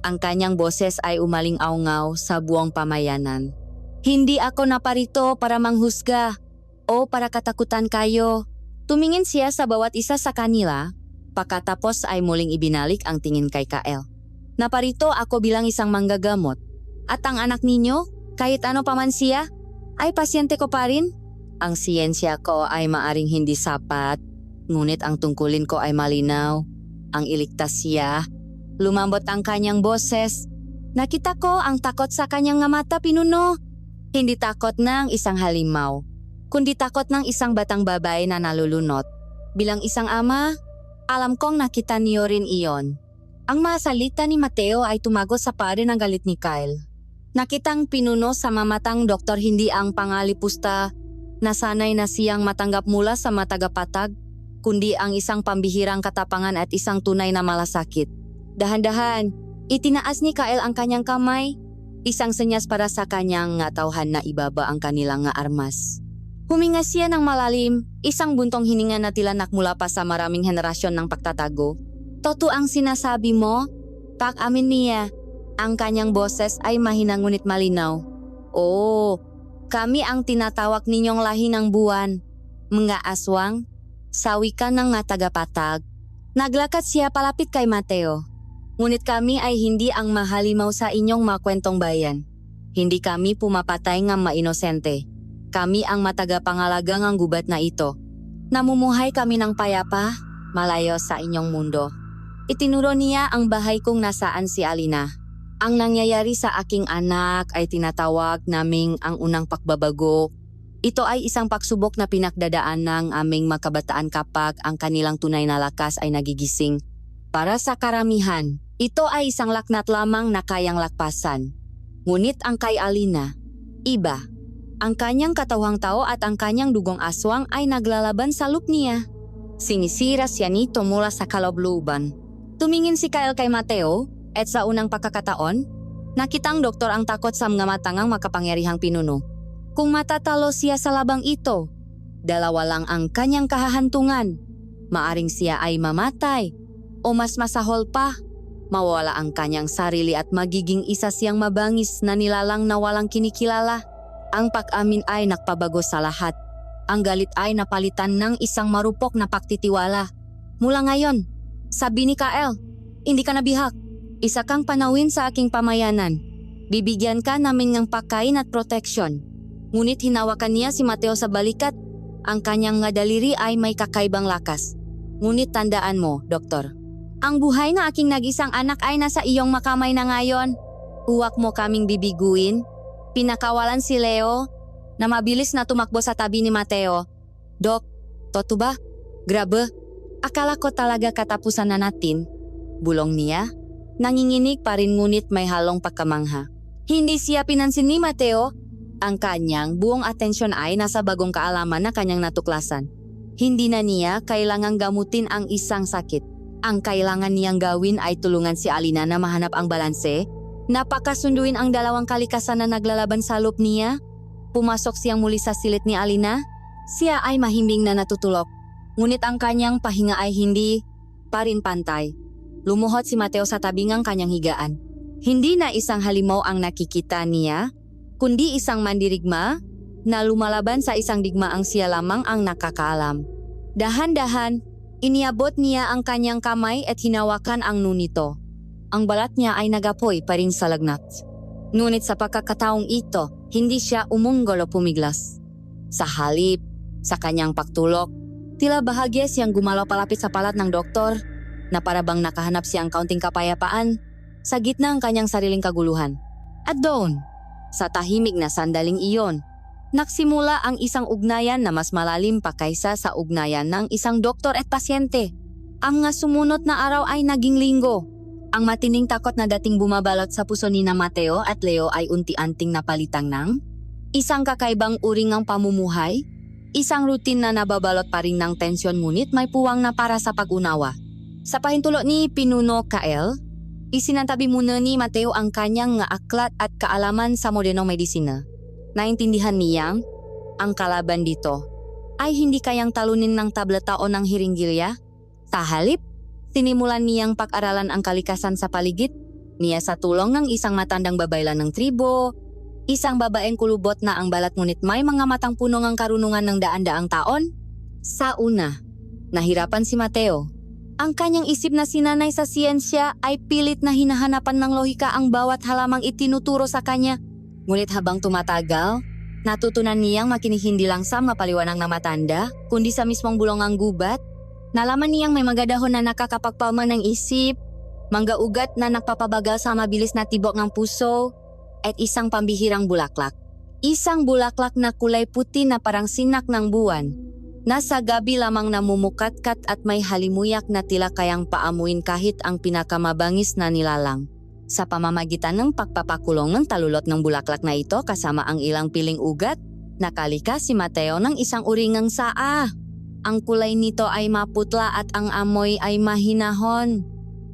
Ang kanyang boses ay umaling-awngaw sa buong pamayanan. Hindi ako naparito para manghusga o para katakutan kayo. Tumingin siya sa bawat isa sa kanila, pagkatapos ay muling ibinalik ang tingin kay Kyle. Naparito ako bilang isang manggagamot. At ang anak ninyo, kahit ano pa man siya, ay pasyente ko pa rin. Ang siyensya ko ay maaring hindi sapat, ngunit ang tungkulin ko ay malinaw. Ang iligtas siya. Lumambot ang kanyang boses. Nakita ko ang takot sa kanyang nga mata, Pinuno. Hindi takot ng isang halimaw, kundi takot ng isang batang babae na nalulunot. Bilang isang ama, alam kong nakita niyo rin iyon. Ang mga salita ni Mateo ay tumago sa pare ng galit ni Kyle. Nakitang Pinuno sa mamatang doktor hindi ang pangalipusta na sanay na siyang matanggap mula sa matagapatag, kundi ang isang pambihirang katapangan at isang tunay na malasakit. Dahan-dahan, itinaas ni Kyle ang kanyang kamay, isang senyas para sa kanyang nga tauhan na ibaba ang kanilang nga armas. Huminga siya ng malalim, isang buntong hininga na tila nakmula pa sa maraming henerasyon ng pagtatago. Totoo ang sinasabi mo? Amin niya. Ang kanyang boses ay mahina ngunit malinaw. Oo, kami ang tinatawag ninyong lahi ng buwan. Mga aswang, sawi ka ng mga tagapatag. Naglakad siya palapit kay Mateo. Ngunit kami ay hindi ang mahalimaw sa inyong mga kwentong bayan. Hindi kami pumapatay ng mainosente. Kami ang matagapangalagang ang gubat na ito. Namumuhay kami ng payapa, malayo sa inyong mundo. Itinuro niya ang bahay kung nasaan si Alina. Ang nangyayari sa aking anak ay tinatawag naming ang unang pagbabago. Ito ay isang pagsubok na pinagdadaan ng aming makabataan kapag ang kanilang tunay na lakas ay nagigising. Para sa karamihan, ito ay isang laknat lamang na kayang lakpasan. Ngunit ang kay Alina, iba. Ang kanyang katawang tao at ang kanyang dugong aswang ay naglalaban sa loop niya. Sinisira siya nito mula sa kaloob-looban. Tumingin si Kyle kay Mateo at sa unang pagkakataon, nakitang doktor ang takot sa mga matangang makapangyarihang pinuno. Kung matatalo siya sa labang ito, dalawa lang ang kanyang kahahantungan. Maaring siya ay mamatay o mas masahol pa, mawala ang kanyang sarili at magiging isa siyang mabangis na nilalang na walang kinikilala. Ang pag-amin ay nakpabago sa lahat. Ang galit ay napalitan ng isang marupok na pagtitiwala. Mula ngayon, sabi ni Kael, hindi ka nabihak. Isa kang panawin sa aking pamayanan. Bibigyan ka namin ng pagkain at proteksyon. Ngunit hinawakan niya si Mateo sa balikat. Ang kanyang nga daliri ay may kakaibang lakas. Ngunit tandaan mo, Doktor, ang buhay na aking nag-isang anak ay nasa iyong makamay na ngayon. Huwag mo kaming bibiguin. Pinakawalan si Leo na mabilis na tumakbo sa tabi ni Mateo. Dok, toto ba? Grabe. Akala ko talaga katapusan na natin. Bulong niya. Nanginginig pa rin ngunit may halong pagkamangha. Hindi siya pinansin ni Mateo. Ang kanyang buong atensyon ay nasa bagong kaalaman na kanyang natuklasan. Hindi na niya kailangang gamutin ang isang sakit. Ang kailangan niyang gawin ay tulungan si Alina na mahanap ang balanse. Napakasunduin ang dalawang kalikasan na naglalaban sa loob niya. Pumasok siyang muli sa silid ni Alina. Siya ay mahimbing na natutulog. Ngunit ang kanyang pahinga ay hindi pa rin pantay. Lumuhod si Mateo sa tabingang kanyang higaan. Hindi na isang halimaw ang nakikita niya, kundi isang mandirigma na lumalaban sa isang digmaang siya lamang ang nakakaalam. Dahan-dahan, iniabot niya ang kanyang kamay at hinawakan ang nunito. Ang balat niya ay nagapoy pa rin sa lagnat. Ngunit sa pagkakataong ito, hindi siya umunggol o pumiglas. Sa halip, sa kanyang pagtulok, tila bahagya siyang gumalaw palapit sa palat ng doktor na parabang nakahanap siyang kaunting kapayapaan sa gitna ng kanyang sariling kaguluhan. At doon, sa tahimik na sandaling iyon, nagsimula ang isang ugnayan na mas malalim pa kaysa sa ugnayan ng isang doktor at pasyente. Ang nga sumunod na araw ay naging linggo. Ang matinding takot na dating bumabalot sa puso ni na Mateo at Leo ay unti-anting napalitang ng isang kakaibang uri ng pamumuhay, isang routine na nababalot pa rin ng tensyon ngunit may puwang na para sa pag-unawa. Sa pahintulot ni Pinuno Kael, isinantabi muna ni Mateo ang kanyang nga aklat at kaalaman sa modernong medisina. Naintindihan niyang ang kalaban dito ay hindi kayang talunin ng tableta o ng hiringgilya. Sa halip, sinimulan niyang pag-aralan ang kalikasan sa paligid niya sa tulong ng isang matandang babaylan ng tribo, isang babaeng kulubot na ang balat ngunit may mga matang puno ng karunungan ng daan-daang taon. Sa una, nahirapan si Mateo. Ang kanyang isip na sinanay sa siyensya ay pilit na hinahanapan ng lohika ang bawat halamang itinuturo sa kanya. Ngunit habang tumatagal, natutunan niyang makinig hindi lang sa mapaliwanag na matanda, kundi sa mismong bulongang gubat. Nalaman niyang may mga dahon na nakakapagpalma ng isip, mga ugat na nagpapabagal sa mabilis na tibok ng puso, at isang pambihirang bulaklak. Isang bulaklak na kulay puti na parang sinak ng buwan. Nasa gabi lamang namumukatkat at may halimuyak na tila kayang paamuin kahit ang pinakamabangis na nilalang. Sa pamamagitan ng pagpapakulong ng talulot ng bulaklak na ito kasama ang ilang piling ugat, nakalika si Mateo ng isang uringang saa. Ang kulay nito ay maputla at ang amoy ay mahinahon.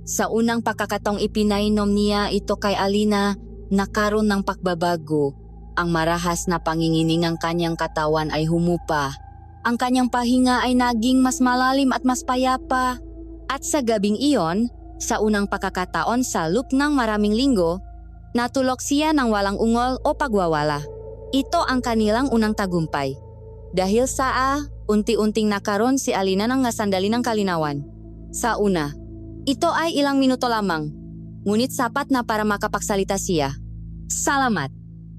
Sa unang pagkakataong ipinainom niya ito kay Alina, nakaroon ng pagbabago. ang marahas na pangingining ng kanyang katawan ay humupa. Ang kanyang pahinga ay naging mas malalim at mas payapa. At sa gabing iyon, sa unang pagkakataon sa loop ng maraming linggo, natulog siya ng walang ungol o pagwawala. Ito ang kanilang unang tagumpay. Dahil sa unti-unting nakaroon si Alina ng sandali ng kalinawan. Sa una, ito ay ilang minuto lamang, ngunit sapat na para makapagsalita siya. Salamat.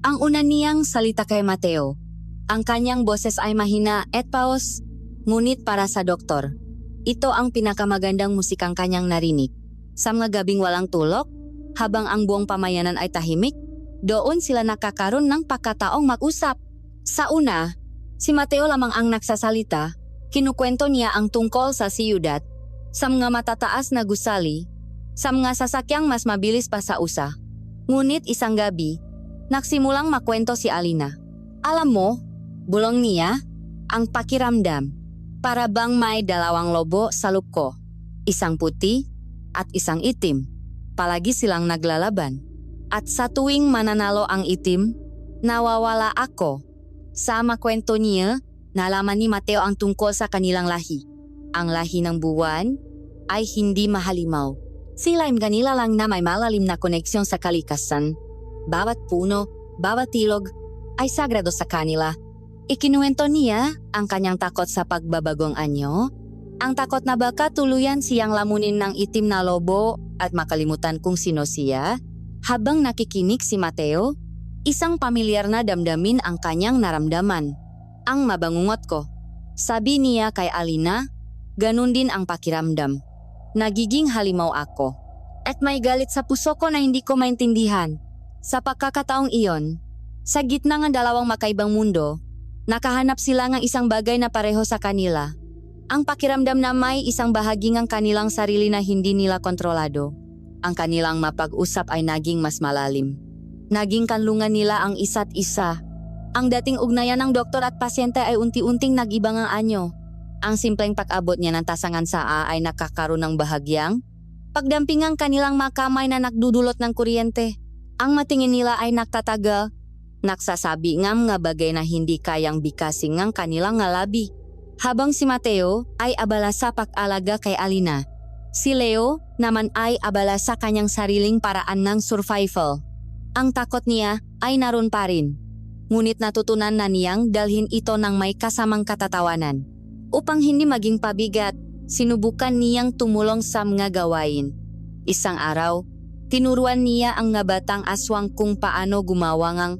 Ang una niyang salita kay Mateo. Ang kanyang boses ay mahina at paos, ngunit para sa doktor. Ito ang pinakamagandang musikang kanyang narinig. Sa mga gabing walang tulog, habang ang buong pamayanan ay tahimik, doon sila nakakaroon ng pagkataong mag-usap. Sa una, si Mateo lamang ang nagsasalita. Kinukwento niya ang tungkol sa siyudad, sa mga matataas na gusali, sa mga sasakyang mas mabilis pa sa USA. Ngunit isang gabi, nagsimulang makwento si Alina. Alam mo, bulong niya, ang pakiramdam. Para bang may dalawang lobo sa loob ko. Isang puti at isang itim. Palagi silang naglalaban. At sa tuwing mananalo ang itim, nawawala ako. Sa makwento niya, nalaman ni Mateo ang tungkol sa kanilang lahi. Ang lahi ng buwan ay hindi mahalimaw. Sila ay kanila lang na may malalim na koneksyon sa kalikasan. Bawat puno, bawat ilog ay sagrado sa kanila. Ikinuwento niya ang kanyang takot sa pagbabagong anyo, ang takot na baka tuluyan siyang lamunin ng itim na lobo at makalimutan kung sino siya. Habang nakikinig si Mateo, isang pamilyar na damdamin ang kanyang naramdaman. Ang mabangungot ko. Sabi niya kay Alina, ganun din ang pakiramdam. Nagiging halimaw ako. At may galit sa puso ko na hindi ko maintindihan. Sa pagkakataong iyon, sa gitna ng dalawang makaibang mundo, nakahanap sila ng isang bagay na pareho sa kanila. Ang pakiramdam na may isang bahagi ng kanilang sarili na hindi nila kontrolado. Ang kanilang mapag-usap ay naging mas malalim. Naging kanlungan nila ang isa't isa. Ang dating ugnayan ng doktor at pasyente ay unti-unting nag-ibang ang anyo. Ang simpleng pag-abot niya ng tasangan sa ay nakakaroon ng bahagyang pagdampingang kanilang makamay na nagdudulot ng kuryente. Ang matingin nila ay nagtatagal, nagsasabi ng mga bagay na hindi kayang bikasin ng kanilang ngalabi. Habang si Mateo ay abala sa pag-alaga kay Alina, si Leo naman ay abala sa kanyang sariling paraan ng survival. Ang takot niya ay naroon pa rin, ngunit natutunan na niyang dalhin ito ng may kasamang katatawanan. Upang hindi maging pabigat, sinubukan niyang tumulong sa mga gawain. Isang araw, tinuruan niya ang nga batang aswang kung paano gumawa ng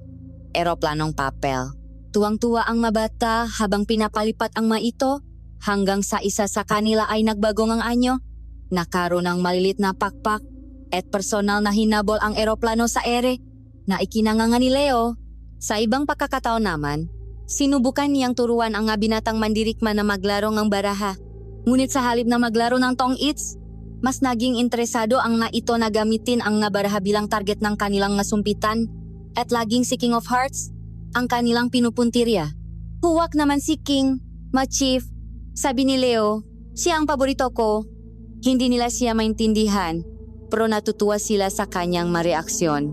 eroplanong papel. Tuwang-tuwa ang mabata habang pinapalipat ang maito hanggang sa isa sa kanila ay nagbago ng anyo. Nakaroon ng malilit na pakpak at personal na hinabol ang eroplano sa ere na ikinanganga ni Leo. Sa ibang pagkakataon naman, sinubukan niyang turuan ang nga binatang mandirikma na maglaro ng baraha. Ngunit sa halip na maglaro ng tong-its, mas naging interesado ang na ito na gamitin ang nga baraha bilang target ng kanilang nasumpitan at laging si King of Hearts ang kanilang pinupuntirya. Huwag naman si King, ma-chief, sabi ni Leo, siya ang paborito ko. Hindi nila siya maintindihan, pero natutuwa sila sa kanyang mareaksyon.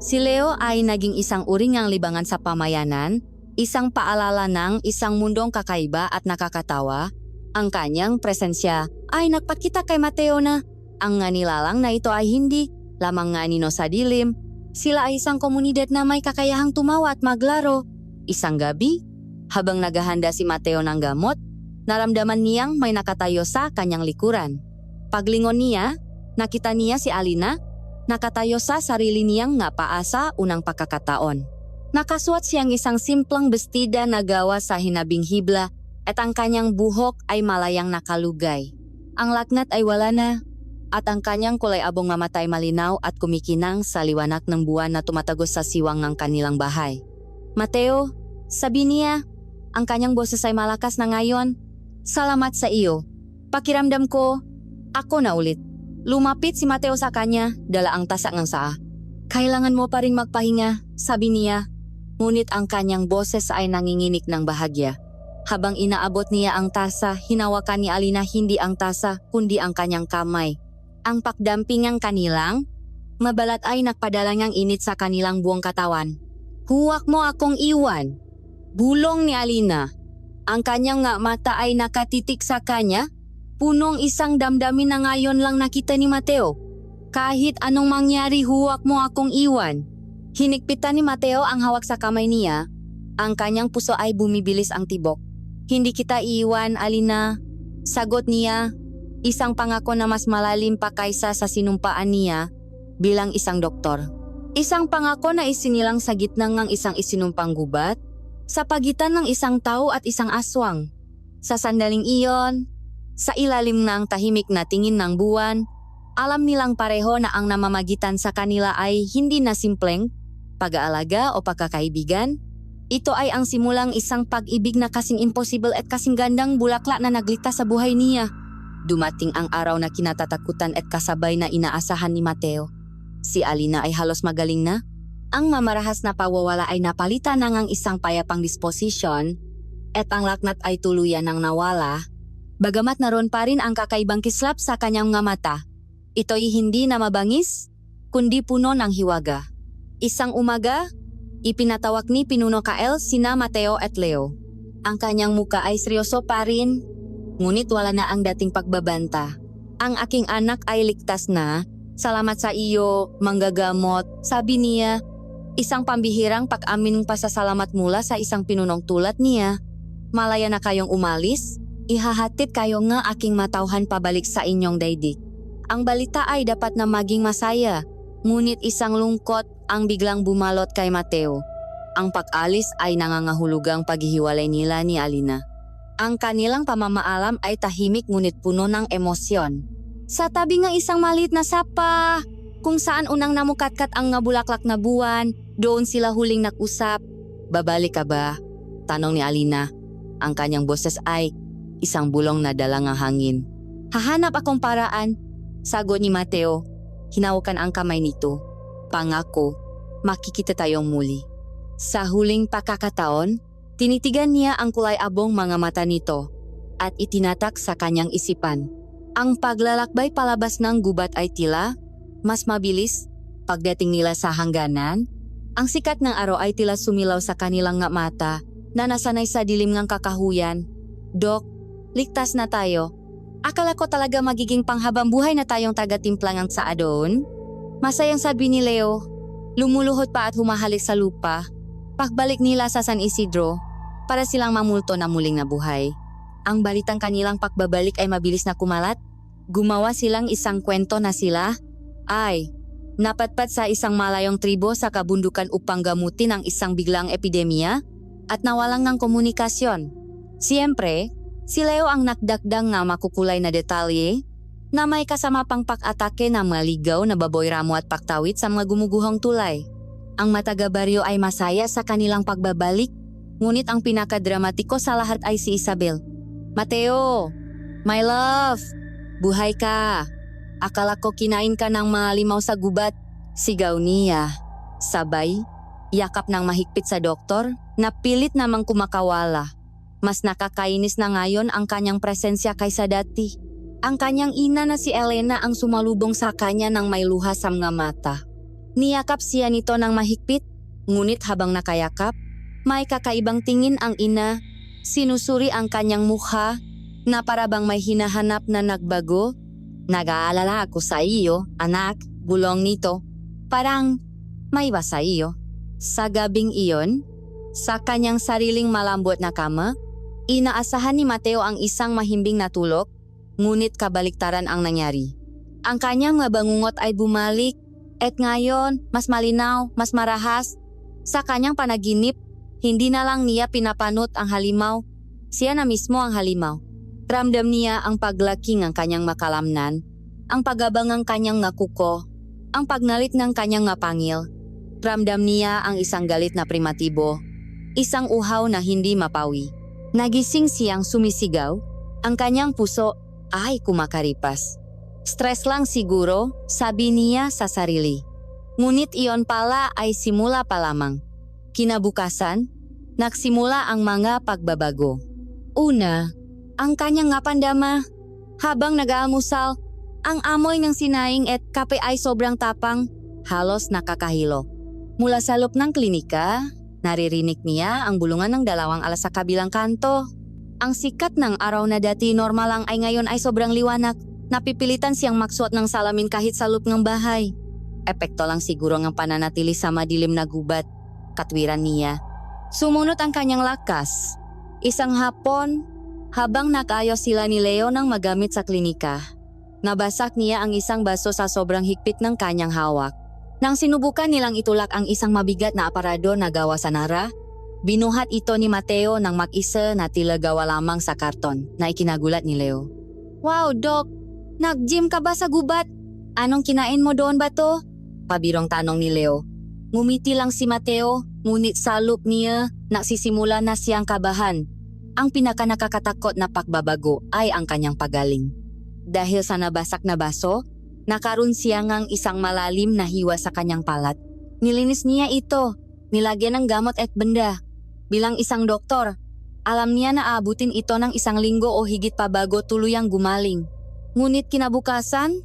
Si Leo ay naging isang uri ng libangan sa pamayanan, isang paalala ng isang mundong kakaiba at nakakatawa. Ang kanyang presensya ay nagpakita kay Mateo na ang nga nilalang na ito ay hindi lamang nga nino sa dilim. Sila ay isang komunidad na may kakayahang tumawa at maglaro. Isang gabi, habang naghahanda si Mateo ng gamot, naramdaman niyang may nakatayo sa kanyang likuran. Paglingon niya, nakita niya si Alina, nakatayo sa sarili niyang nga paa sa unang pagkakataon. Nakasuot siyang isang simpleng bestida na gawa sa hinabing hibla at ang kanyang buhok ay malayang nakalugay. Ang lagnat ay wala na at ang kanyang kulay abong mamatay malinaw at kumikinang sa liwanag ng buwan na tumatagos sa siwang ng kanilang bahay. Mateo, sabi niya, ang kanyang boses ay malakas na ngayon. Salamat sa iyo. Pakiramdam ko, ako na ulit. Lumapit si Mateo sa kanya, dala ang tasa ng saa. Kailangan mo pa ring magpahinga, sabi niya. Ngunit ang kanyang boses ay nanginginig ng bahagya. Habang inaabot niya ang tasa, hinawakan ni Alina hindi ang tasa, kundi ang kanyang kamay. Ang pagdampingang kanilang, mabalat ay nagpadala ng init sa kanilang buong katawan. Huwag mo akong iwan. Bulong ni Alina. Ang kanyang nga mata ay nakatitik sa kanya. Punong isang damdamin na ngayon lang nakita ni Mateo. Kahit anong mangyari, huwag mo akong iwan. Hinigpitan ni Mateo ang hawak sa kamay niya. Ang kanyang puso ay bumibilis ang tibok. Hindi kita iwan, Alina. Sagot niya, isang pangako na mas malalim pa kaysa sa sinumpaan niya bilang isang doktor. Isang pangako na isinilang sa gitna ng isang isinumpang gubat, sa pagitan ng isang tao at isang aswang. Sa sandaling iyon, sa ilalim ng tahimik na tingin ng buwan, alam nilang pareho na ang namamagitan sa kanila ay hindi na simpleng pag-aalaga o pagkakaibigan. Ito ay ang simulang isang pag-ibig na kasing impossible at kasing gandang bulaklak na nagligtas sa buhay niya. Dumating ang araw na kinatatakutan at kasabay na inaasahan ni Mateo. Si Alina ay halos magaling na. Ang mamarahas na pawawala ay napalitan ng ang isang payapang disposisyon at ang laknat ay tuluyan ng nawala. Bagamat naroon pa rin ang kakaibang kislap sa kanyang mga mata, ito'y hindi na mabangis, kundi puno ng hiwaga. Isang umaga, ipinatawag ni Pinuno Kael sina Mateo at Leo. Ang kanyang muka ay seryoso pa rin, ngunit wala na ang dating pagbabanta. Ang aking anak ay ligtas na, salamat sa iyo, manggagamot, sabi niya. Isang pambihirang pag-amin ng pasasalamat mula sa isang pinunong tulad niya. Malaya na kayong umalis, ihahatid kayo nga aking matauhan pabalik sa inyong daigdig. Ang balita ay dapat na maging masaya, ngunit isang lungkot ang biglang bumalot kay Mateo. Ang pag-alis ay nangangahulugang paghihiwalay nila ni Alina. Ang kanilang pamamaalam ay tahimik ngunit puno ng emosyon. Sa tabi ng isang maliit na sapa, kung saan unang namukatkat ang bulaklak na buwan, doon sila huling nag-usap. Babalik ka ba? Tanong ni Alina. Ang kanyang boses ay isang bulong na dala ng hangin. Hahanap akong paraan, sagot ni Mateo. Hinawakan ang kamay nito. Pangako, makikita tayong muli. Sa huling pagkakataon, tinitigan niya ang kulay abong mga mata nito at itinatak sa kanyang isipan. Ang paglalakbay palabas ng gubat ay tila mas mabilis. Pagdating nila sa hangganan, ang sikat ng araw ay tila sumilaw sa kanilang nga mata na nasanay sa dilim ng kakahuyan. Dok, ligtas na tayo. Akala ko talaga magiging panghabang buhay na tayong taga-timplangang sa adon. Masayang sabi ni Leo, lumuluhod pa at humahalik sa lupa. Pagbalik nila sa San Isidro, para silang mamulto na muling nabuhay. Ang balitang kanilang pagbabalik ay mabilis na kumalat. Gumawa silang isang kwento na sila ay napatpat sa isang malayong tribo sa kabundukan upang gamutin ang isang biglang epidemya at nawalang ng komunikasyon. Siyempre, si Leo ang nakdakdang na makukulay na detalye na may kasama pang pak-atake na maligaw na baboy ramo at paktawit sa mga gumuguhong tulay. Ang mataga-baryo ay masaya sa kanilang pagbabalik, ngunit ang pinakadramatiko sa lahat ay si Isabel. Mateo, my love, buhay ka. Akala ko kinain ka ng mga limaw sa gubat, sigaw niya. Sabay, yakap ng mahigpit sa doktor na pilit namang kumakawala. Mas nakakainis na ngayon ang kanyang presensya kaysa dati. Ang kanyang ina na si Elena ang sumalubong sa kanya ng may luha sa mga mata. Niyakap siya nito ng mahigpit, ngunit habang nakayakap, may kakaibang tingin ang ina. Sinusuri ang kanyang mukha na parabang may hinahanap na nagbago. Nag-aalala ako sa iyo, anak, bulong nito. Parang may iba sa iyo. Sa gabing iyon, sa kanyang sariling malambot na kama, inaasahan ni Mateo ang isang mahimbing na tulog, ngunit kabaliktaran ang nangyari. Ang kanyang bangungot ay bumalik, at ngayon mas malinaw, mas marahas. Sa kanyang panaginip, hindi na lang niya pinapanot ang halimaw, siya na mismo ang halimaw. Ramdam niya ang paglaki ng kanyang makalamnan, ang pagabang ng kanyang kuko, ang pagnalit ng kanyang pangil. Ramdam niya ang isang galit na primatibo, isang uhaw na hindi mapawi. Nagising siyang sumisigaw, ang kanyang puso ay kumakaripas. Stress lang siguro, sabi niya sa sarili. Ngunit iyon pala ay simula pa lamang. Kinabukasan, nagsimula ang mga pagbabago. Una, ang kanyang pandama. Habang nag-aalmusal, ang amoy ng sinaing at kape ay sobrang tapang, halos nakakahilo. Mula sa loob ng klinika, Naririnig niya ang bulungan ng dalawang alas sa kabilang kanto. Ang sikat ng araw na dati normal lang ay ngayon ay sobrang liwanag. Napipilitan siyang magsuot ng salamin kahit sa loob ng bahay. Epekto lang siguro ng pananatili sa madilim na gubat. Katwiran niya. Sumunod ang kanyang lakas. Isang hapon, habang nag-ayos sila ni Leo ng magamit sa klinika, nabasak niya ang isang baso sa sobrang higpit ng kanyang hawak. Nang sinubukan nilang itulak ang isang mabigat na aparado na gawa sa nara, binuhat ito ni Mateo ng mag-isa na tila gawa lamang sa karton na ikinagulat ni Leo. "Wow, Doc! Nag-gym ka ba sa gubat? Anong kinain mo doon ba to?" Pabirong tanong ni Leo. Ngumiti lang si Mateo, ngunit sa loob niya, nagsisimula na siyang kabahan. Ang pinaka-nakakatakot na pagbabago ay ang kanyang pagaling. Dahil sa nabasak na baso, nakaroon siya ngang isang malalim na hiwa sa kanyang palat. Nilinis niya ito, nilagyan ng gamot at benda. Bilang isang doktor, alam niya na aabutin ito ng 1 linggo o higit pa bago tuluyang gumaling. Ngunit kinabukasan,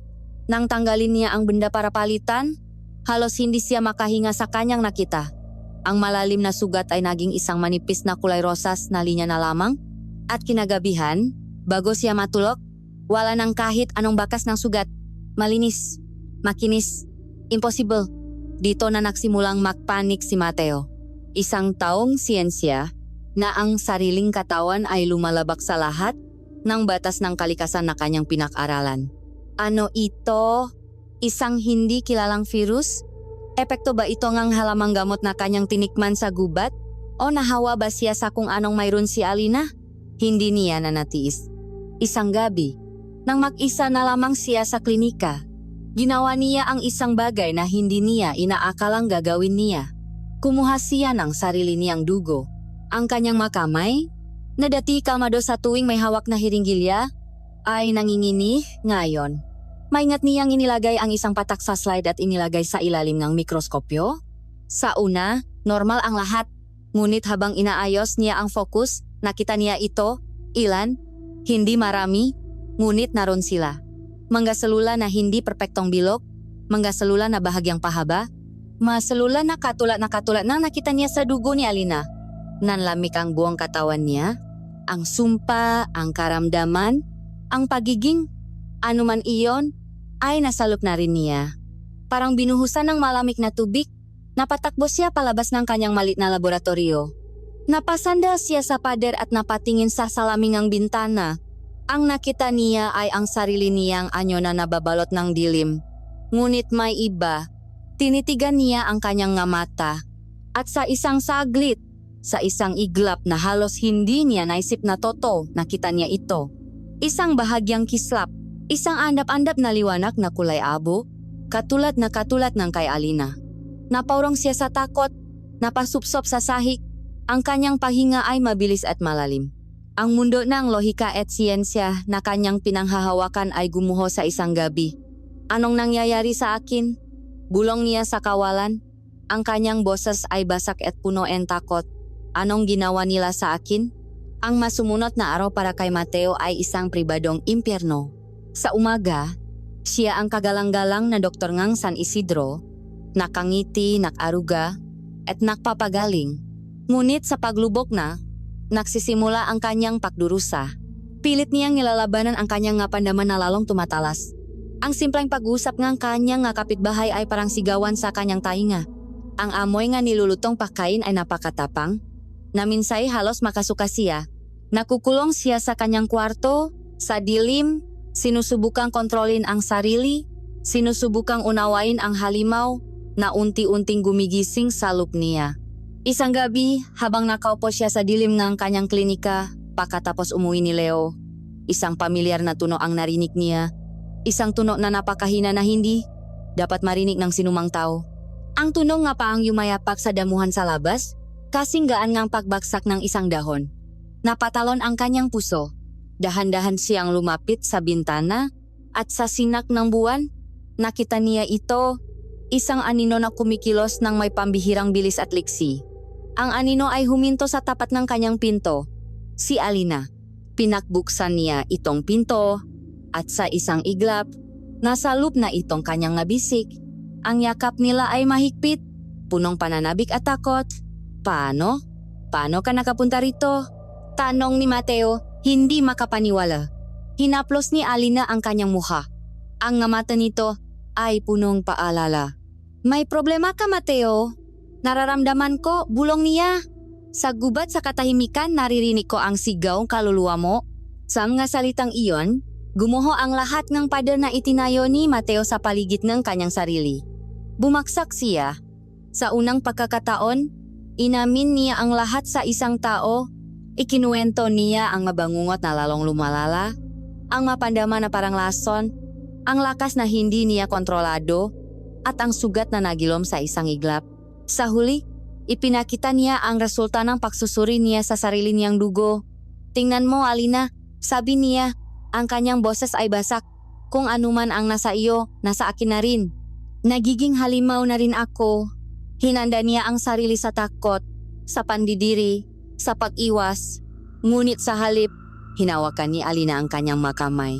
nang tanggalin niya ang benda para palitan, halos hindi siya makahinga sa kanyang nakita. Ang malalim na sugat ay naging isang manipis na kulay rosas na linya na lamang, at kinagabihan, bago siya matulog, wala nang kahit anong bakas ng sugat. Malinis, makinis, impossible. Dito na nagsimulang magpanik si Mateo. Isang taong siyensya na ang sariling katawan ay lumalabak sa lahat ng batas ng kalikasan na kanyang pinag-aralan. Ano ito? Isang hindi kilalang virus? Epekto ba ito ngang halamang gamot na kanyang tinikman sa gubat? O nahawa ba siya sa kung anong mayroon si Alina? Hindi niya nanatiis. Isang gabi, nang mag-isa na lamang siya sa klinika, ginawa niya ang isang bagay na hindi niya inaakalang gagawin niya. Kumuha siya ng sarili niyang dugo. Ang kanyang makamay, na dati kalmado sa tuwing may hawak na hiringgilya, ay nanginginih ngayon. Maingat niyang inilagay ang isang patak sa slide at inilagay sa ilalim ng mikroskopyo. Sa una, normal ang lahat. Ngunit habang inaayos niya ang focus, nakita niya ito, ilan, hindi marami, ngunit naroon sila. Manggaselula na hindi perpektong bilog, manggaselula na bahagyang pahaba, maselula na katulad ng nakita niya sa dugo ni Alina. Nanlamig ang buong katawan niya, ang sumpa, ang karamdaman, ang pagiging, anuman iyon, ay nasalop na rin niya. Parang binuhusan ng malamig na tubig, napatakbo siya palabas ng kanyang malit na laboratorio. Napasanda siya sa pader at napatingin sa salamingang bintana. Ang nakita niya ay ang sarili niyang anyo na nababalot ng dilim. Ngunit may iba. Tinitigan niya ang kanyang nga mata. At sa isang saglit, sa isang iglap na halos hindi niya naisip na totoo, nakita niya ito. Isang bahagyang kislap, isang andap-andap na liwanag na kulay abo, katulad ng kay Alina. Napaurong siya sa takot, napasupsop sa sahig. Ang kanyang pahinga ay mabilis at malalim. Ang mundo ng lohika at siyensya na kanyang pinanghahawakan ay gumuho sa isang gabi. Anong nangyayari sa akin? Bulong niya sa kawalan. Ang kanyang boses ay basak at puno ng takot. Anong ginawa nila sa akin? Ang masumunod na araw para kay Mateo ay isang pribadong impyerno. Sa umaga, siya ang kagalang-galang na doktor ngang San Isidro, nakangiti, nakaruga, at nakpapagaling. Ngunit sa paglubok na, nagsisimula ang kanyang pagdurusa. Pilit niyang nilalabanan ang kanyang nga pandaman na lalong tumatalas. Ang simpleng pag-usap ngang kanyang nga kapitbahay ay parang sigawan sa kanyang tainga. Ang amoy nga nilulutong pagkain ay napakatapang. Naminsay halos makasuka siya. Nakukulong siya sa kanyang kwarto, sa dilim, sinusubukang kontrolin ang sarili, sinusubukang unawain ang halimaw na unti-unting gumigising sa loob niya. Isang gabi, habang nakaupo siya sa dilim ng kanyang klinika, pagkatapos umuwi ni Leo, isang pamilyar na tunog ang narinig niya. Isang tunog na napakahina na hindi dapat marinig ng sinumang tao. Ang tunog nga paang yumayapak sa damuhan sa labas, kasing gaan ngang pagbagsak ng isang dahon. Napatalon ang kanyang puso. Dahan-dahan siyang lumapit sa bintana at sa sinak ng buwan, nakita niya ito, isang anino na kumikilos ng may pambihirang bilis at liksi. Ang anino ay huminto sa tapat ng kanyang pinto. Si Alina. Pinakbuksan niya itong pinto at sa isang iglap, nasa loob na itong kanyang nabisik. Ang yakap nila ay mahigpit, punong pananabik at takot. Paano? Paano ka nakapunta rito? Tanong ni Mateo, hindi makapaniwala. Hinaplos ni Alina ang kanyang mukha. Ang nga mata nito ay punong paalala. May problema ka, Mateo? Nararamdaman ko, bulong niya. Sa gubat sa katahimikan naririnig ko ang sigaw kaluluwa mo. Sa mga salitang iyon, gumuho ang lahat ng pader na itinayo ni Mateo sa paligid ng kanyang sarili. Bumaksak siya. Sa unang pagkakataon, inamin niya ang lahat sa isang tao. Ikinuwento niya ang mabangungot na lalong lumalala, ang mapandama na parang lason, ang lakas na hindi niya kontrolado, at ang sugat na nagilom sa isang iglap. Sa huli, ipinakita niya ang resulta ng pagsusuri niya sa sarili niyang dugo. Tingnan mo, Alina, sabi niya, ang kanyang boses ay basak. Kung anuman ang nasa iyo, nasa akin na rin. Nagiging halimaw na rin ako. Hinanda niya ang sarili sa takot, sa pandidiri, sa pag-iwas. Ngunit sa halip, hinawakan ni Alina ang kanyang makamay.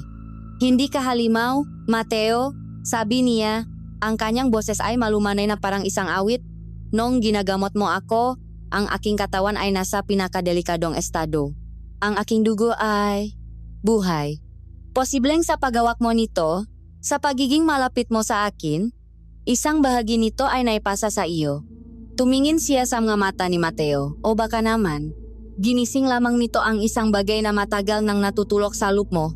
Hindi ka halimaw, Mateo, sabi niya. Ang kanyang boses ay malumanay na parang isang awit. Nung ginagamot mo ako, ang aking katawan ay nasa pinakadelikadong estado. Ang aking dugo ay buhay. Posibleng sa paggawak mo nito, sa pagiging malapit mo sa akin, isang bahagi nito ay naipasa sa iyo. Tumingin siya sa mga mata ni Mateo, o baka naman, ginising lamang nito ang isang bagay na matagal nang natutulok sa loop mo.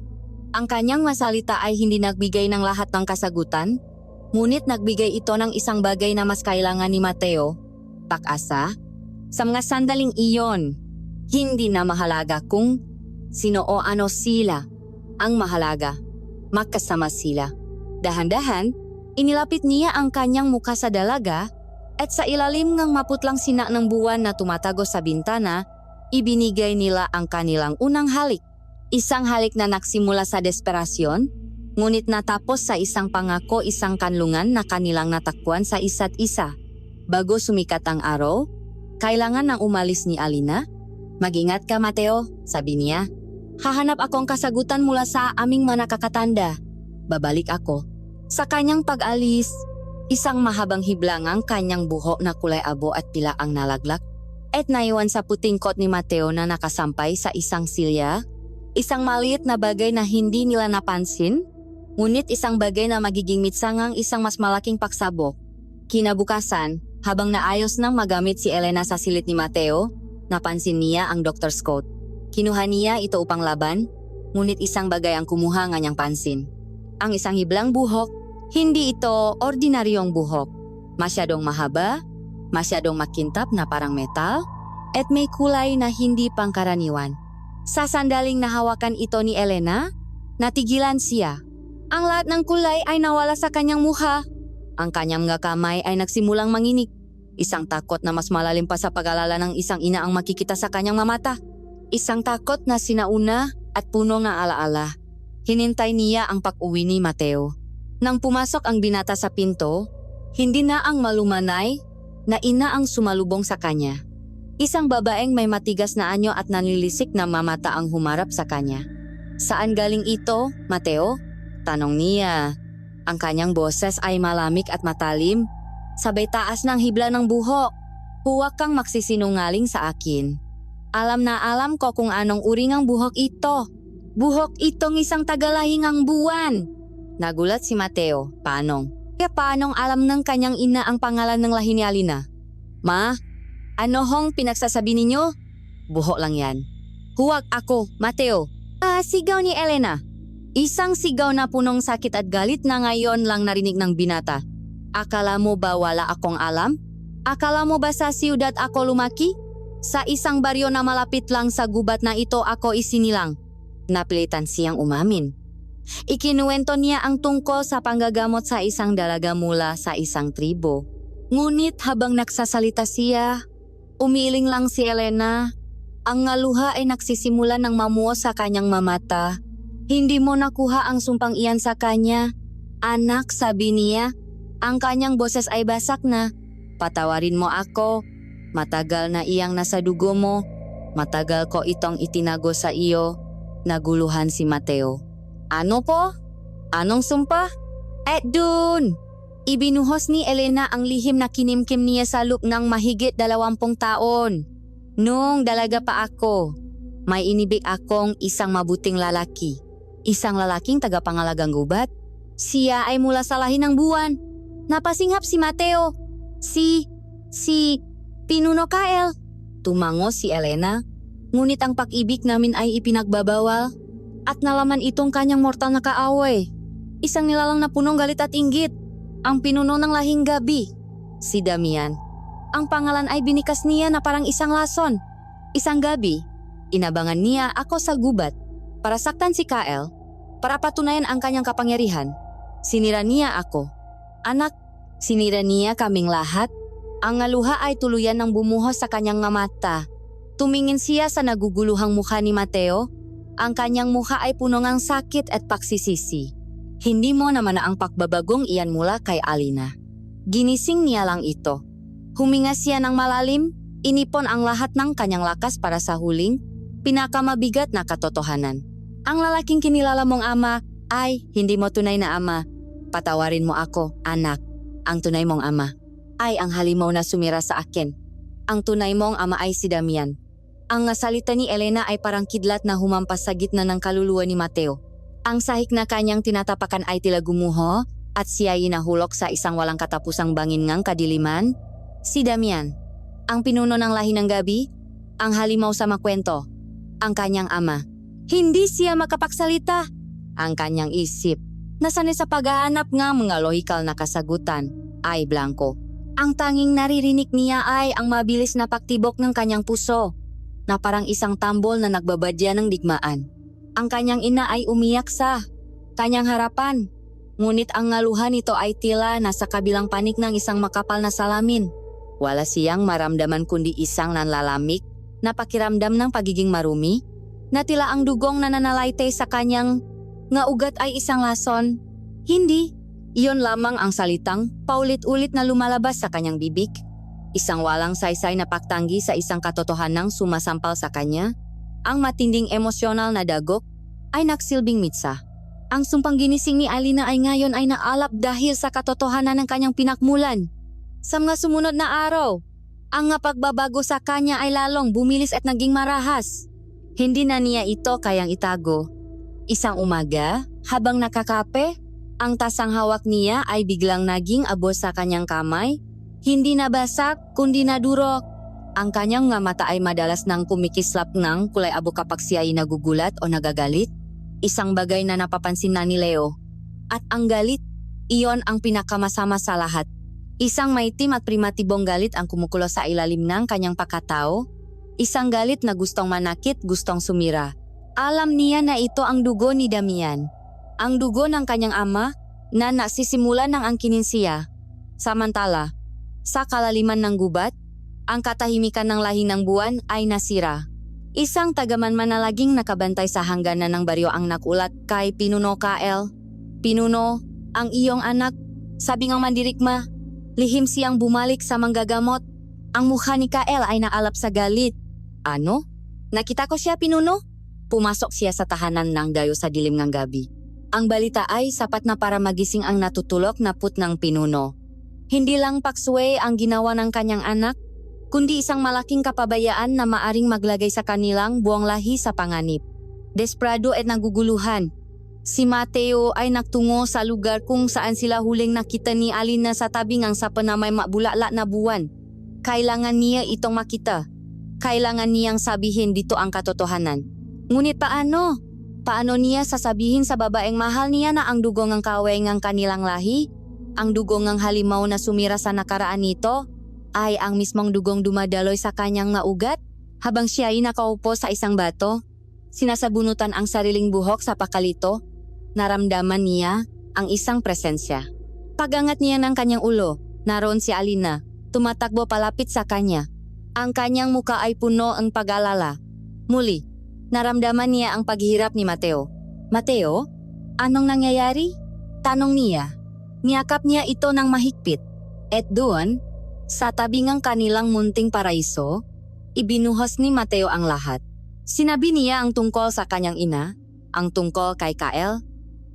Ang kanyang masalita ay hindi nagbigay ng lahat ng kasagutan, ngunit nagbigay ito ng isang bagay na mas kailangan ni Mateo, pag-asa. Sa mga sandaling iyon, hindi na mahalaga kung sino o ano sila. Ang mahalaga, magkasama sila. Dahan-dahan, inilapit niya ang kanyang muka sa dalaga at sa ilalim ng maputlang sina ng buwan na tumatagos sa bintana, ibinigay nila ang kanilang unang halik. Isang halik na nagsimula sa desperasyon, ngunit natapos sa isang pangako, isang kanlungan na kanilang natakbuhan sa isa't isa. Bago sumikat ang araw, kailangan nang umalis ni Alina. Mag-ingat ka, Mateo, sabi niya. Hahanap akong kasagutan mula sa aming mga nakakatanda. Babalik ako. Sa kanyang pag-alis, isang mahabang hiblang ang kanyang buhok na kulay abo at pila ang nalaglag at naiwan sa puting kot ni Mateo na nakasampay sa isang silya. Isang maliit na bagay na hindi nila napansin, ngunit isang bagay na magiging mitsangang isang mas malaking pagsabok. Kinabukasan, habang naayos nang magamit si Elena sa silid ni Mateo, napansin niya ang doctor's coat. Kinuha niya ito upang laban, ngunit isang bagay ang kumuha ng kanyang pansin. Ang isang hiblang buhok, hindi ito ordinaryong buhok. Masyadong mahaba, masyadong makintab na parang metal, at may kulay na hindi pangkaraniwan. Sa sandaling nahawakan ito ni Elena, natigilan siya. Ang lahat ng kulay ay nawala sa kanyang mukha. Ang kanyang mga kamay ay nagsimulang manginig. Isang takot na mas malalim pa sa pag-alala ng isang ina ang makikita sa kanyang mamata. Isang takot na sinauna at puno ng alaala. Hinintay niya ang pag-uwi ni Mateo. Nang pumasok ang binata sa pinto, hindi na ang malumanay na ina ang sumalubong sa kanya. Isang babaeng may matigas na anyo at nanilisik na mamata ang humarap sa kanya. Saan galing ito, Mateo? Tanong niya. Ang kanyang boses ay malamig at matalim. Sabay taas ng hibla ng buhok. Huwag kang magsisinungaling sa akin. Alam na alam ko kung anong uri ng buhok ito. Buhok itong isang tagalahingang buwan. Nagulat si Mateo. Paanong? Kaya paanong alam ng kanyang ina ang pangalan ng lahi ni Alina? Ma, ano hong pinagsasabi ninyo? Buhok lang yan. Huwag ako, Mateo. Sigaw ni Elena. Isang sigaw na punong sakit at galit na ngayon lang narinig ng binata. Akala mo ba wala akong alam? Akala mo ba sa siyudad ako lumaki? Sa isang baryo na malapit lang sa gubat na ito ako isinilang. Napilitan siyang umamin. Ikinuwento niya ang tungkol sa panggagamot sa isang dalaga mula sa isang tribo. Ngunit habang nagsasalita siya, umiling lang si Elena. Ang ngaluha ay nagsisimula ng mamuo sa kanyang mamata. Hindi mo nakuha ang sumpang iyan sa kanya. Anak, sabi niya, ang kanyang boses ay basak na. Patawarin mo ako. Matagal na iyang nasa dugo mo. Matagal ko itong itinago sa iyo. Naguluhan si Mateo. Ano po? Anong sumpa? Dun! Ibinuhos ni Elena ang lihim na kinimkim niya sa loob ng mahigit 20 taon. Nung dalaga pa ako, may inibig akong isang mabuting lalaki. Isang lalaking tagapangalagang gubat. Siya ay mula sa lahi ng buwan. Napasinghap si Mateo. Si Pinuno Kael. Tumango si Elena. Ngunit ang pag-ibig namin ay ipinagbabawal. At nalaman itong kanyang mortal na kaaway. Isang nilalang na punong galit at inggit. Ang pinuno ng lahing gabi. Si Damian. Ang pangalan ay binikas niya na parang isang lason. Isang gabi, inabangan niya ako sa gubat para saktan si Kael, para patunayan ang kanyang kapangyarihan. Sinira niya ako. Anak, sinira niya kaming lahat. Ang luha ay tuluyan ng bumuhos sa kanyang mata. Tumingin siya sa naguguluhang mukha ni Mateo. Ang kanyang mukha ay puno ng sakit at pagsisisi. Hindi mo naman na ang pakbabagong iyan mula kay Alina. Ginising niya lang ito. Huminga siya ng malalim, inipon ang lahat ng kanyang lakas para sa huling, pinakamabigat na katotohanan. Ang lalaking kinilala mong ama ay hindi mo tunay na ama. Patawarin mo ako, anak. Ang tunay mong ama ay ang halimaw na sumira sa akin. Ang tunay mong ama ay si Damian. Ang salita ni Elena ay parang kidlat na humampas sa gitna ng kaluluwa ni Mateo. Ang sahik na kanyang tinatapakan ay tila gumuho at siya ay nahulog sa isang walang katapusang bangin ngang kadiliman. Si Damian, ang pinuno ng lahi ng gabi, ang halimaw sa makwento, ang kanyang ama. Hindi siya makapagsalita. Ang kanyang isip, nasanay sa paghahanap ng mga lohikal na kasagutan, ay blanko. Ang tanging naririnig niya ay ang mabilis na paktibok ng kanyang puso, na parang isang tambol na nagbabadya ng digmaan. Ang kanyang ina ay umiyak sa kanyang harapan. Ngunit ang ngaluhan nito ay tila nasa kabilang panig ng isang makapal na salamin. Wala siyang maramdaman kundi isang nanlalamig na pakiramdam ng pagiging marumi, na tila ang dugong na nanalaitay sa kanyang nga ugat ay isang lason. Hindi, iyon lamang ang salitang paulit-ulit na lumalabas sa kanyang bibig. Isang walang saysay na pagtanggi sa isang katotohanang sumasampal sa kanya. Ang matinding emosyonal na dagok ay nagsilbing mitsa. Ang sumpang ginising ni Alina ay ngayon ay naalap dahil sa katotohanan ng kanyang pinakmulan. Sa mga sumunod na araw, ang pagbabago sa kanya ay lalong bumilis at naging marahas. Hindi na niya ito kayang itago. Isang umaga, habang nakakape, ang tasang hawak niya ay biglang naging abo sa kanyang kamay. Hindi nabasak kundi nadurok. Ang kanyang nga mata ay madalas nang kumikislap ng kulay abo kapag siya ay nagugulat o nagagalit. Isang bagay na napapansin na ni Leo. At ang galit, iyon ang pinakamasama sa lahat. Isang maitim at primatibong galit ang kumukulo sa ilalim ng kanyang pagkatao. Isang galit na gustong manakit, gustong sumira. Alam niya na ito ang dugo ni Damian. Ang dugo ng kanyang ama na nasisimulan ng angkinin siya. Samantala, sa kalaliman ng gubat, ang katahimikan ng lahi ng buwan ay nasira. Isang tagamanmanalaging nakabantay sa hangganan ng baryo ang nakulat kay Pinuno Kael. Pinuno, ang iyong anak, sabi ng mandirigma. Lihim siyang bumalik sa manggagamot. Ang mukha ni Kael ay naalap sa galit. Ano? Nakita ko siya, Pinuno? Pumasok siya sa tahanan ng dayo sa dilim ng gabi. Ang balita ay sapat na para magising ang natutulog na put ng Pinuno. Hindi lang paksway ang ginawa ng kanyang anak, kundi isang malaking kapabayaan na maaring maglagay sa kanilang buong lahi sa panganib. Desperado at naguguluhan, si Mateo ay nagtungo sa lugar kung saan sila huling nakita ni Alina sa tabi ng sapa na may mabulala na buwan. Kailangan niya itong makita. Kailangan niyang sabihin dito ang katotohanan. Ngunit paano? Paano niya sasabihin sa babaeng mahal niya na ang dugo ng kaway ng kanilang lahi, ang dugo ng halimaw na sumira sa nakaraan nito, ay ang mismong dugong dumadaloy sa kanyang ugat habang siya ay nakaupo sa isang bato. Sinasabunutan ang sariling buhok sa pakalito. Naramdaman niya ang isang presensya. Pagangat niya ng kanyang ulo, naroon si Alina, tumatakbo palapit sa kanya. Ang kanyang muka ay puno ng pag-alala. Muli, naramdaman niya ang paghihirap ni Mateo. Mateo? Anong nangyayari? Tanong niya. Niyakap niya ito ng mahigpit. At doon, sa tabi ng kanilang munting paraiso, ibinuhos ni Mateo ang lahat. Sinabi niya ang tungkol sa kanyang ina, ang tungkol kay Kael,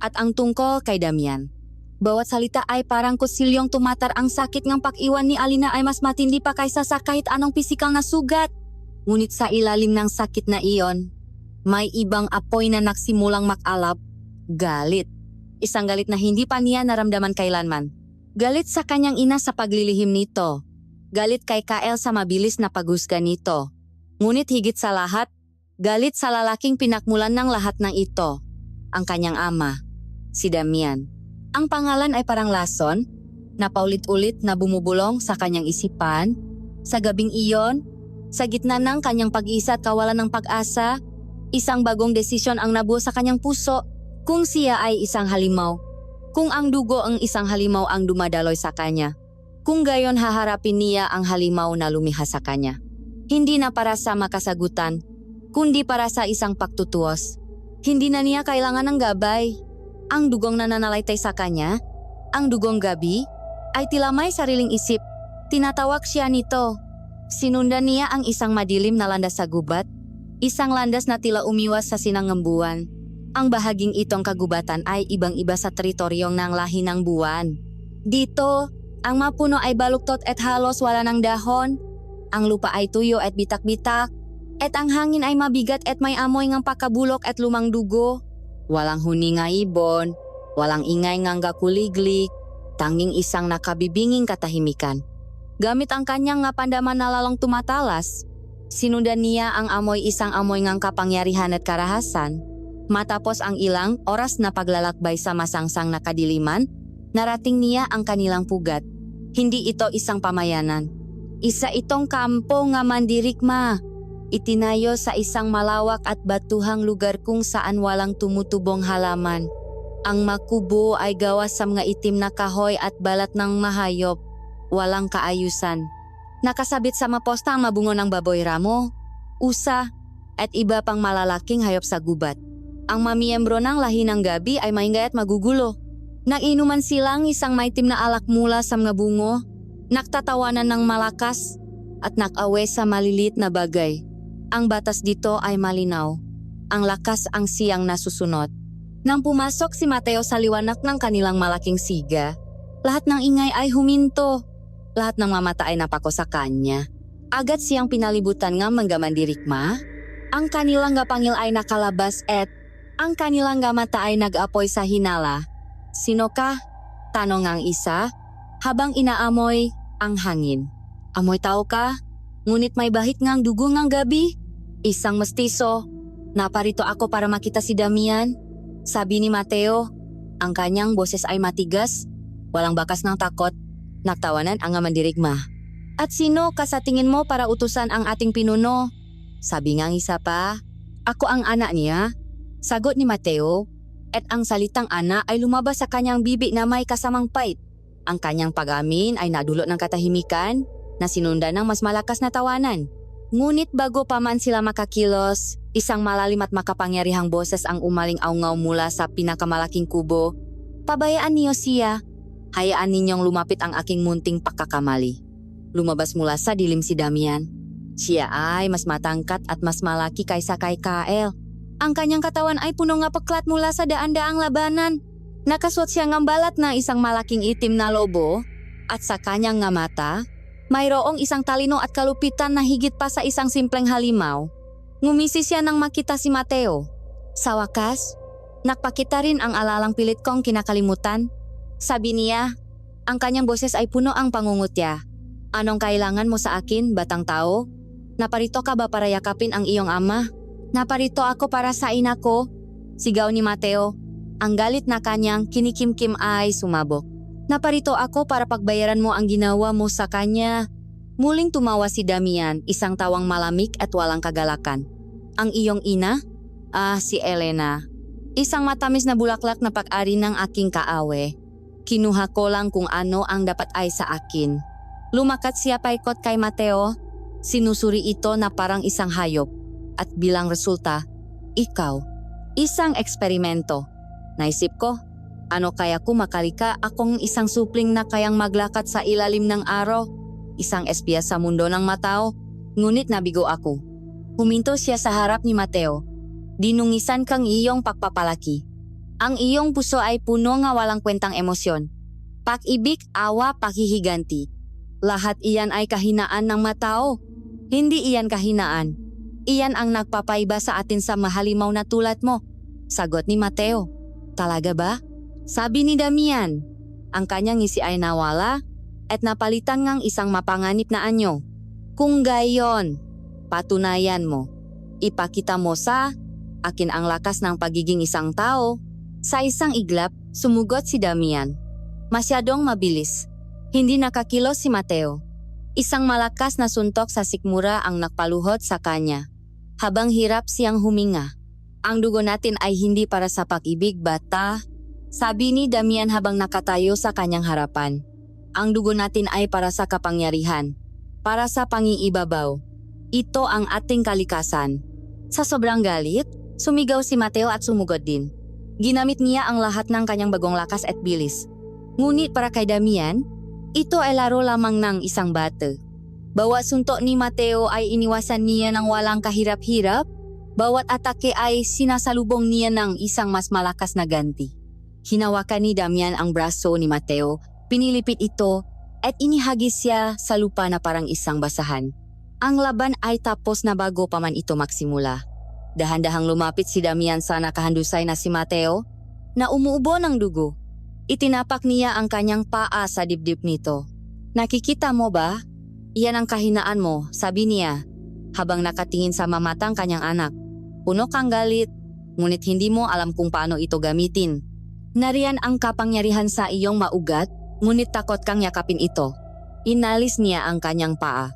at ang tungkol kay Damian. Bawat salita ay parang kusilyong tumatar. Ang sakit ng pag-iwan ni Alina ay mas matindi pa kaysa sa kahit anong pisikal na sugat. Ngunit sa ilalim ng sakit na iyon, may ibang apoy na nagsimulang makalap. Galit. Isang galit na hindi pa niya naramdaman kailanman. Galit sa kanyang ina sa paglilihim nito. Galit kay Kael sa mabilis na paghusga nito. Ngunit higit sa lahat, galit sa lalaking pinakmulan ng lahat ng ito. Ang kanyang ama, si Damian. Ang pangalan ay parang lason, na paulit-ulit na bumubulong sa kanyang isipan. Sa gabing iyon, sa gitna ng kanyang pag-isa at kawalan ng pag-asa, isang bagong desisyon ang nabuo sa kanyang puso. Kung siya ay isang halimaw, kung ang dugo ang isang halimaw ang dumadaloy sa kanya, kung gayon haharapin niya ang halimaw na lumiha sa kanya. Hindi na para sa makasagutan, kundi para sa isang pagtutuos. Hindi na niya kailangan ng gabay. Ang dugong na nananalaytay sa kanya, ang dugong gabi, ay tila may sariling isip. Tinatawag siya nito. Sinundan niya ang isang madilim na landas sa gubat, isang landas na tila umiwas sa sinangambuan. Ang bahaging itong kagubatan ay ibang-iba sa teritoryong ng lahi ng buwan. Dito, ang mapuno ay baluktot at halos wala ng dahon. Ang lupa ay tuyo at bitak-bitak, at ang hangin ay mabigat at may amoy ng pakabulok at lumang dugo. Walang huni nga ibon, walang ingay nga kuliglig, tanging isang nakabibinging katahimikan. Gamit ang kanyang nga pandaman na lalong tumatalas, sinundan niya ang amoy isang amoy ng kapangyarihan at karahasan. Matapos ang ilang oras na paglalakbay sa masangsang na kadiliman, narating niya ang kanilang pugat. Hindi ito isang pamayanan. Isa itong kampo nga mandirigma. Itinayo sa isang malawak at batuhang lugar kung saan walang tumutubong halaman. Ang makubo ay gawas sa mga itim na kahoy at balat ng mahayop. Walang kaayusan. Nakasabit sa maposta ang mabungo ng baboy ramo, usa, at iba pang malalaking hayop sa gubat. Ang mamiyembro ng lahi ng gabi ay maingay at magugulo. Nainuman silang isang maitim na alak mula sa mga bungo, naktatawanan ng malakas, at nakawe sa malilit na bagay. Ang batas dito ay malinaw. Ang lakas ang siyang nasusunod. Nang pumasok si Mateo sa liwanag ng kanilang malaking siga, lahat ng ingay ay huminto. Lahat ng mamata ay napako sa kanya. Agad siyang pinalibutan ng mga mandirigma. Ang kanilang gapangil ay nakalabas at ang kanilang mata ay nag-apoy sa hinala. Sino ka? Tanong ang isa, habang inaamoy ang hangin. Amoy tao ka? Ngunit may bahit ngang dugo ngang gabi? Isang mestizo. Naparito ako para makita si Damian. Sabi ni Mateo. Ang kanyang boses ay matigas, walang bakas ng takot. Nagtawanan ang mandirigma. At sino ka sa tingin mo para utusan ang ating pinuno? Sabi ngang isa pa. Ako ang anak niya. Sagot ni Mateo. At ang salitang ana ay lumabas sa kanyang bibi na may kasamang pait. Ang kanyang pag-amin ay nadulot ng katahimikan na sinundan ng mas malakas na tawanan. Ngunit bago pa man sila makakilos, isang malalim at makapangyarihang boses ang umaling-aungaw mula sa pinakamalaking kubo. Pabayaan niyo siya. Hayaan ninyong lumapit ang aking munting pagkakamali. Lumabas mula sa dilim si Damian. Siya ay mas matangkat at mas malaki kaysa kay Kael. Ang kanyang katawan ay puno nga peklat mula sa daan-daang labanan. Nakasuot siya ng balat na isang malaking itim na lobo at sa kanyang nga mata, mayroong isang talino at kalupitan na higit pa sa isang simpleng halimaw. Ngumisi siya nang makita si Mateo. Sa wakas, nakpakita rin ang alalang pilit kong kinakalimutan. Sabi niya, ang kanyang boses ay puno ang pangungutya. Anong kailangan mo sa akin, batang tao? Naparito ka ba para yakapin ang iyong ama? Naparito ako para sa ina ko, sigaw ni Mateo. Ang galit na kanyang kinikimkim ay sumabog. Naparito ako para pagbayaran mo ang ginawa mo sa kanya. Muling tumawa si Damian, isang tawang malamig at walang kagalakan. Ang iyong ina? Si Elena. Isang matamis na bulaklak na pag-ari ng aking kaawe. Kinuha ko lang kung ano ang dapat ay sa akin. Lumakat siya paikot kay Mateo. Sinusuri ito na parang isang hayop. At bilang resulta, ikaw. Isang eksperimento. Naisip ko, ano kaya kung makalika akong isang supling na kayang maglakad sa ilalim ng araw? Isang espya sa mundo ng matao. Ngunit nabigo ako. Huminto siya sa harap ni Mateo. Dinungisan kang iyong pagpapalaki. Ang iyong puso ay puno nga walang kwentang emosyon. Pag-ibig, awa, paghihiganti. Lahat iyan ay kahinaan ng matao. Hindi iyan kahinaan. Iyan ang nagpapaiba sa atin sa mahalimaw na tulad mo. Sagot ni Mateo. Talaga ba? Sabi ni Damian. Ang kanyang ngisi ay nawala at napalitan ngang isang mapanganib na anyo. Kung gayon, patunayan mo. Ipakita mo sa akin ang lakas ng pagiging isang tao. Sa isang iglap, sumugot si Damian. Masyadong mabilis. Hindi nakakilos si Mateo. Isang malakas na suntok sa sikmura ang nagpaluhod sa kanya. Habang hirap siyang huminga. Ang dugo natin ay hindi para sa pag-ibig, bata. Sabi ni Damian habang nakatayo sa kanyang harapan. Ang dugo natin ay para sa kapangyarihan. Para sa pangiibabaw. Ito ang ating kalikasan. Sa sobrang galit, sumigaw si Mateo at sumugod din. Ginamit niya ang lahat ng kanyang bagong lakas at bilis. Ngunit para kay Damian, ito ay laro lamang ng isang bata. Bawat suntok ni Mateo ay iniwasan niya ng walang kahirap-hirap. Bawat atake ay sinasalubong niya ng isang mas malakas na ganti. Hinawakan ni Damian ang braso ni Mateo, pinilipit ito at inihagis siya sa lupa na parang isang basahan. Ang laban ay tapos na bago pa man ito magsimula. Dahan-dahang lumapit si Damian sa nakahandusay na si Mateo na umuubo ng dugo. Itinapak niya ang kanyang paa sa dibdib nito. Nakikita mo ba? Iyan ang kahinaan mo, sabi niya, habang nakatingin sa mamatang kanyang anak. Puno kang galit, ngunit hindi mo alam kung paano ito gamitin. Nariyan ang kapangyarihan sa iyong maugat, ngunit takot kang yakapin ito. Inalis niya ang kanyang paa.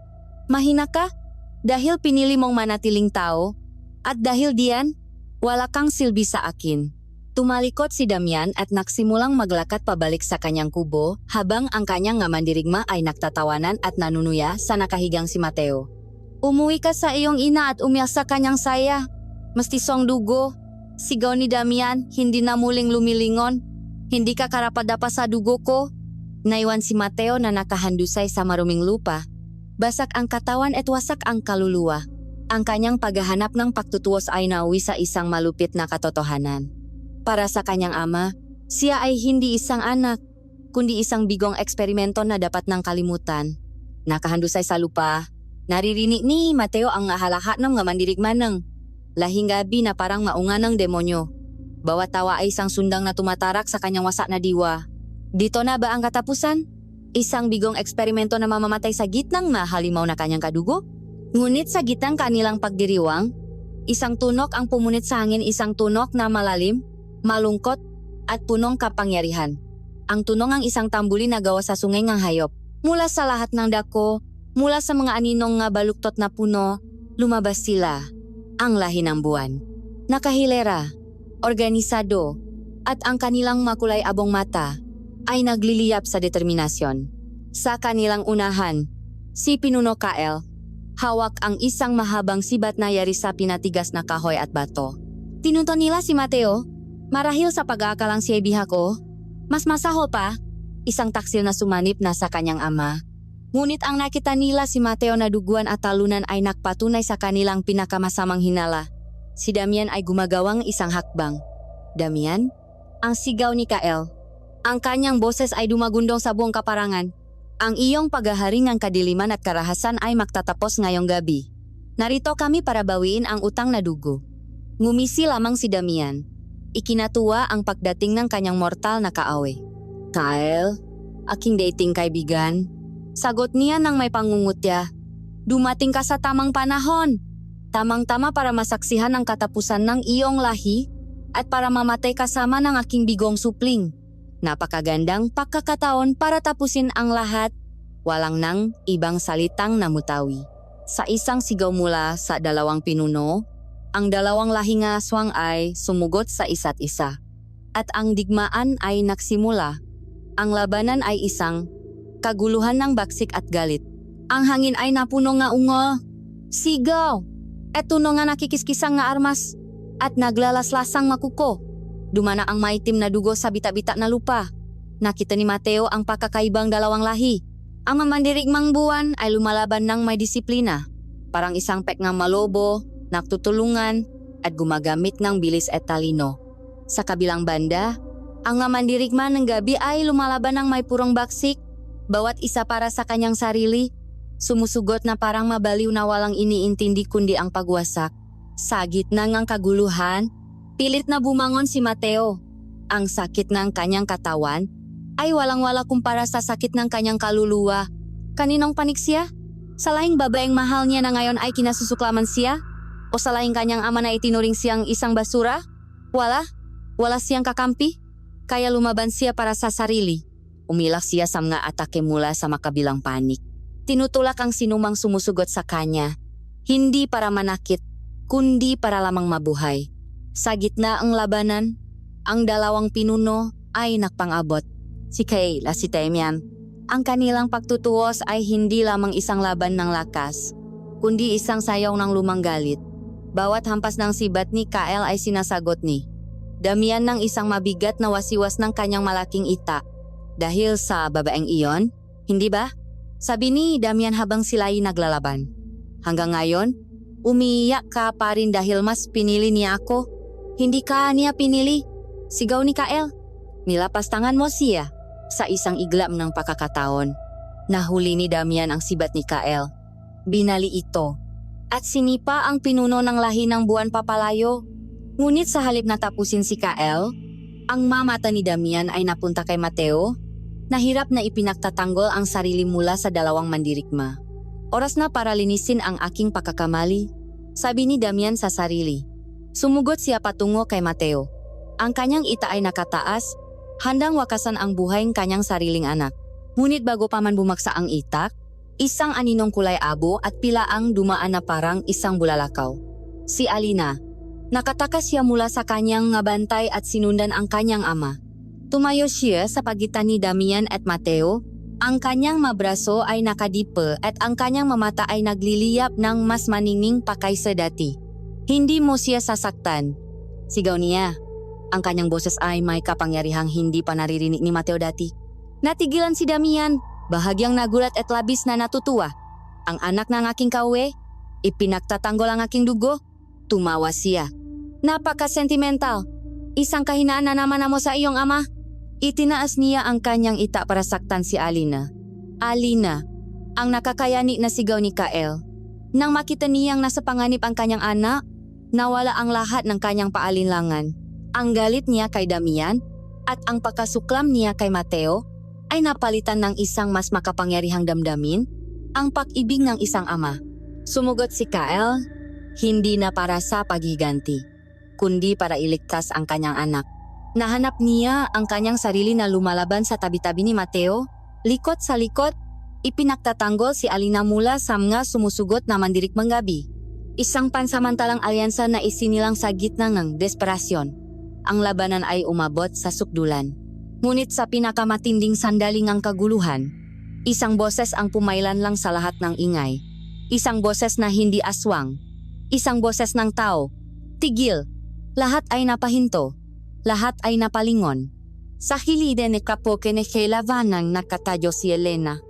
Mahina ka? Dahil pinili mong manatiling tao? At dahil diyan, wala kang silbi sa akin. Tumalikot si Damian at nagsimulang maglakad pabalik sa kanyang kubo habang ang kanyang nga mandirigma ay nagtatawanan at nanunuya sa nakahigang si Mateo. Umuwi ka sa iyong ina at umiyak sa kanyang saya. Mastisong dugo. Sigaw ni Damian, hindi na muling lumilingon. Hindi ka karapadapa sa dugo ko. Naiwan si Mateo na nakahandusay sa maruming lupa. Basak ang katawan at wasak ang kaluluwa. Ang kanyang paghahanap ng pagtutuos ay nauwi sa isang malupit na katotohanan. Para sa kanyang ama, siya ay hindi isang anak, kundi isang bigong eksperimento na dapat nang kalimutan. Nakahandusay sa lupa, naririnig ni Mateo ang halahat ng mga mandirigmanang. Lahing gabi na parang maunga ng demonyo. Bawat tawa ay isang sundang na tumatarak sa kanyang wasak na diwa. Dito na ba ang katapusan? Isang bigong eksperimento na mamamatay sa gitnang mahalimaw na kanyang kadugo? Ngunit sa gitnang kanilang pagdiriwang, isang tunok ang pumunit sa hangin, isang tunok na malalim, malungkot at punong kapangyarihan. Ang tunong ang isang tambulin na gawa sa sungay ng hayop. Mula sa lahat ng dako, mula sa mga aninong nga baluktot na puno, lumabas sila, ang lahi ng buwan. Nakahilera, organisado, at ang kanilang makulay abong mata ay nagliliyap sa determinasyon. Sa kanilang unahan, si Pinuno Kael, hawak ang isang mahabang sibat na yari sa pinatigas na kahoy at bato. Tinunton nila si Mateo. Marahil sa pag-aakalang siya'y biha ko, mas masahol pa, isang taksil na sumanip na sa kanyang ama. Ngunit ang nakita nila si Mateo na duguan at talunan ay nakpatunay sa kanilang pinakamasamang hinala. Si Damian ay gumagawang isang hakbang. Damian? Ang sigaw ni Kael. Ang kanyang boses ay dumagundong sa buong kaparangan. Ang iyong paghaharing ng kadiliman at karahasan ay magtatapos ngayong gabi. Narito kami para bawiin ang utang na dugo. Ngumisi lamang si Damian. Ikinatuwa ang pagdating ng kanyang mortal na kaaway. Kyle, aking dating kaibigan. Sagot niya nang may pangungutya. Dumating ka sa tamang panahon. Tamang-tama para masaksihan ang katapusan ng iyong lahi at para mamatay kasama ng aking bigong supling. Napakagandang pagkakataon para tapusin ang lahat. Walang nang ibang salitang namutawi. Sa isang sigaw mula sa dalawang pinuno, ang dalawang lahing aswang ay sumugot sa isa't isa. At ang digmaan ay nagsimula. Ang labanan ay isang kaguluhan ng baksik at galit. Ang hangin ay napuno nga ungo, sigaw, at tuno nga nakikiskisang nga armas, at naglalaslasang makuko. Dumana ang maitim na dugo sa bita-bita na lupa. Nakita ni Mateo ang pakakaibang dalawang lahi. Ang mamandirigmang buwan ay lumalaban ng may disiplina. Parang isang pek ng malobo, nagtutulungan, at gumagamit ng bilis at talino. Sa kabilang banda, ang mamandirigma ng gabi ay lumalaban ng may purong baksik, bawat isa para sa kanyang sarili, sumusugot na parang mabaliw na walang iniintindi kundi ang pagwasak. Sa gitna ng kaguluhan, pilit na bumangon si Mateo. Ang sakit ng kanyang katawan ay walang-wala kumpara sa sakit ng kanyang kaluluwa. Kaninong panik siya? Sa lahing babaeng mahal niya na ngayon ay kinasusuklaman siya? O sa lahing kanyang ama na itinuring siyang isang basura? Wala siyang kakampi? Kaya lumaban siya para sa sarili. Umilak siya sa mga atake mula sa makabilang panik. Tinutulak ang sinumang sumusugot sa kanya. Hindi para manakit, kundi para lamang mabuhay. Sa gitna ang labanan, ang dalawang pinuno ay nakpang-abot. Si Kayla, si Damian. Ang kanilang pagtutuos ay hindi lamang isang laban ng lakas, kundi isang sayaw ng lumang galit. Bawat hampas ng sibat ni Kyle ay sinasagot ni Damian ng isang mabigat na wasiwas ng kanyang malaking ita. Dahil sa babaeng iyon, hindi ba? Sabi ni Damian habang sila ay naglalaban. Hanggang ngayon, umiiyak ka pa rin dahil mas pinili niya ako. Hindi ka niya pinili. Sigaw ni Kyle. Nilapastangan mo siya sa isang iglap ng pakakataon. Nahuli ni Damian ang sibat ni Kyle. Binali ito at sinipa ang pinuno ng lahi ng buwan papalayo. Ngunit sa halip na tapusin si Kyle, ang mamata ni Damian ay napunta kay Mateo. Nahirap na ipinagtatanggol ang sarili mula sa dalawang mandirigma. Oras na para linisin ang aking pagkakamali, sabi ni Damian sa sarili. Sumugot siya patungo kay Mateo. Ang kanyang ita ay nakataas, handang wakasan ang buhay ng kanyang sariling anak. Ngunit bago pa man bumaksa ang itak, isang aninong kulay abo at pilaang dumaan na parang isang bulalakaw. Si Alina. Nakatakas siya mula sa kanyang bantay at sinundan ang kanyang ama. Tumayo siya sa pagitan ni Damian at Mateo. Ang kanyang mabraso ay nakadipe at ang kanyang mamata ay nagliliyap ng mas maningning pa kaysa dati. Hindi mo siya sasaktan. Sigaw niya. Ang kanyang boses ay may kapangyarihang hindi pa naririnig ni Mateo dati. Natigilan si Damian, bahagyang nagulat at labis na natutuwa. Ang anak ng aking kauwe, ipinagtatanggol ang aking dugo. Tumawa siya. Napaka-sentimental. Isang kahinaan na naman mo sa iyong ama. Itinaas niya ang kanyang ita para saktan si Alina. Alina, ang nakakayani na sigaw ni Kyle. Nang makita niyang nasa panganib ang kanyang anak, nawala ang lahat ng kanyang paalinlangan. Ang galit niya kay Damian at ang pagkasuklam niya kay Mateo ay napalitan ng isang mas makapangyarihang damdamin, ang pag-ibig ng isang ama. Sumugot si Kyle, hindi na para sa paghiganti, kundi para iligtas ang kanyang anak. Nahanap niya ang kanyang sarili na lumalaban sa tabi-tabi ni Mateo. Likot sa likot, ipinagtatanggol si Alina mula sa mga sumusugot na mandirigmang gabi. Isang pansamantalang alyansa na isinilang sa gitna ng desperasyon. Ang labanan ay umabot sa sukdulan. Ngunit sa pinakamatinding sandaling ang kaguluhan, isang boses ang pumailan lang sa lahat ng ingay. Isang boses na hindi aswang. Isang boses ng tao. Tigil. Lahat ay napahinto. Lahat ay napalingon. Sa hiliden ni Kapoke ni Kaylavanang nakatayo si Elena.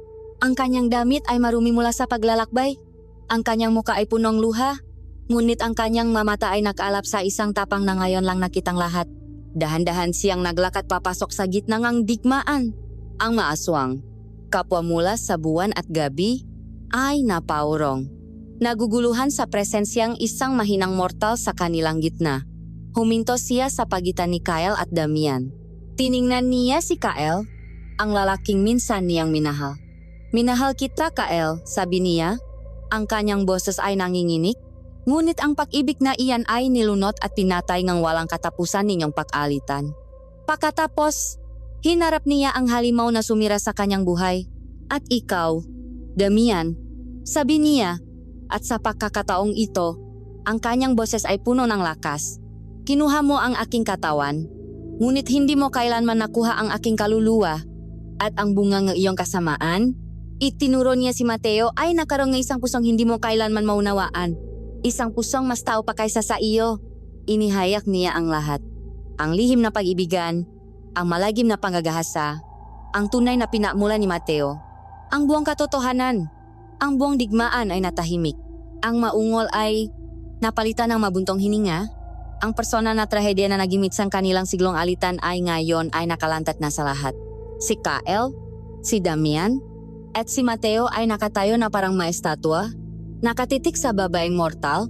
Ang kanyang damit ay marumi mula sa paglalakbay. Ang kanyang muka ay punong luha. Ngunit ang kanyang mamata ay nakaalap sa isang tapang na ngayon lang nakitang lahat. Dahan-dahan siyang naglakad papasok sa gitna ng digmaan. Ang maaswang, kapwa mula sa buwan at gabi, ay napaurong. Naguguluhan sa presensyang isang mahinang mortal sa kanilang gitna. Huminto siya sa pagitan ni Kyle at Damian. Tiningnan niya si Kyle, ang lalaking minsan niyang minahal. Minahal kita, Kyle, sabi niya. Ang kanyang boses ay nanginginig. Ngunit ang pag-ibig na iyan ay nilunot at pinatay ng walang katapusan ninyong pag-alitan. Pagkatapos, hinarap niya ang halimaw na sumira sa kanyang buhay. At ikaw, Damian, sabi niya, at sa pagkakataong ito, ang kanyang boses ay puno ng lakas. Kinuha mo ang aking katawan, ngunit hindi mo kailanman nakuha ang aking kaluluwa. At ang bunga ng iyong kasamaan, itinuro niya si Mateo ay nakaroon ng isang pusong hindi mo kailanman maunawaan. Isang pusong mas tao pa kaysa sa iyo. Inihayak niya ang lahat. Ang lihim na pag-ibigan, ang malagim na panggagahasa, ang tunay na pinamula ni Mateo. Ang buong katotohanan, ang buong digmaan ay natahimik. Ang maungol ay napalitan ng mabuntong hininga. Ang persona na trahedya na nagimit sa kanilang siglong alitan ay ngayon ay nakalantat na sa lahat. Si Kyle, si Damian, at si Mateo ay nakatayo na parang maestatwa, nakatitik sa babaeng mortal,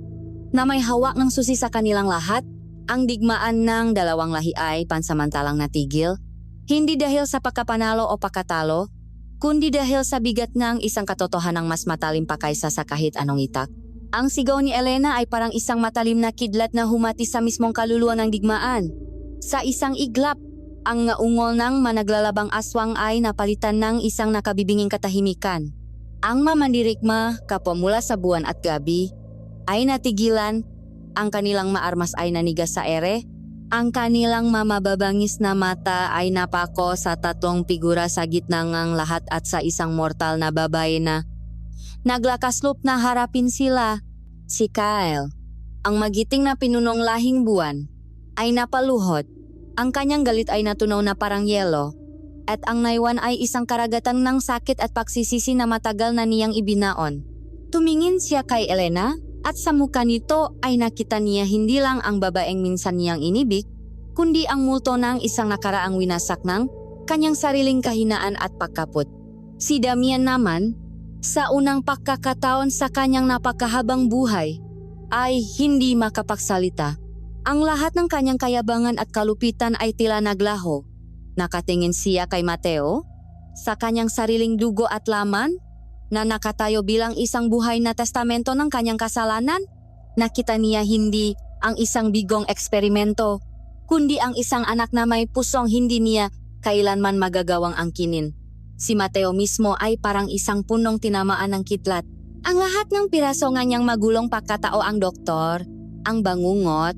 na may hawak ng susi sa kanilang lahat. Ang digmaan ng dalawang lahi ay pansamantalang natigil, hindi dahil sa pagkapanalo o pagkatalo, kundi dahil sa bigat ng isang katotohanang mas matalim pa kaysa sa kahit anong itak. Ang sigaw ni Elena ay parang isang matalim na kidlat na humati sa mismong kaluluwa ng digmaan. Sa isang iglap, ang ngaungol ng managlalabang aswang ay napalitan ng isang nakabibinging katahimikan. Ang mamandirigma, kapwa mula sa buwan at gabi, ay natigilan, ang kanilang maarmas ay nanigas sa ere, ang kanilang mamababangis na mata ay napako sa tatlong figura sa gitna ng lahat at sa isang mortal na babae na naglakaslop na harapin sila. Si Kyle, ang magiting na pinunong lahing buwan, ay napaluhod. Ang kanyang galit ay natunaw na parang yelo, at ang naiwan ay isang karagatan ng sakit at pagsisisi na matagal na niyang ibinaon. Tumingin siya kay Elena, at sa mukha nito ay nakita niya hindi lang ang babaeng minsan niyang inibig, kundi ang multo ng isang nakaraang winasak ng kanyang sariling kahinaan at pagkaput. Si Damian naman, sa unang pagkakataon sa kanyang napakahabang buhay, ay hindi makapagsalita. Ang lahat ng kanyang kayabangan at kalupitan ay tila naglaho. Nakatingin siya kay Mateo, sa kanyang sariling dugo at laman, na nakatayo bilang isang buhay na testamento ng kanyang kasalanan. Nakita niya hindi ang isang bigong eksperimento, kundi ang isang anak na may pusong hindi niya kailanman magagawang angkinin. Si Mateo mismo ay parang isang punong tinamaan ng kidlat. Ang lahat ng piraso nga niyang magulong pagkatao, ang doktor, ang bangungot,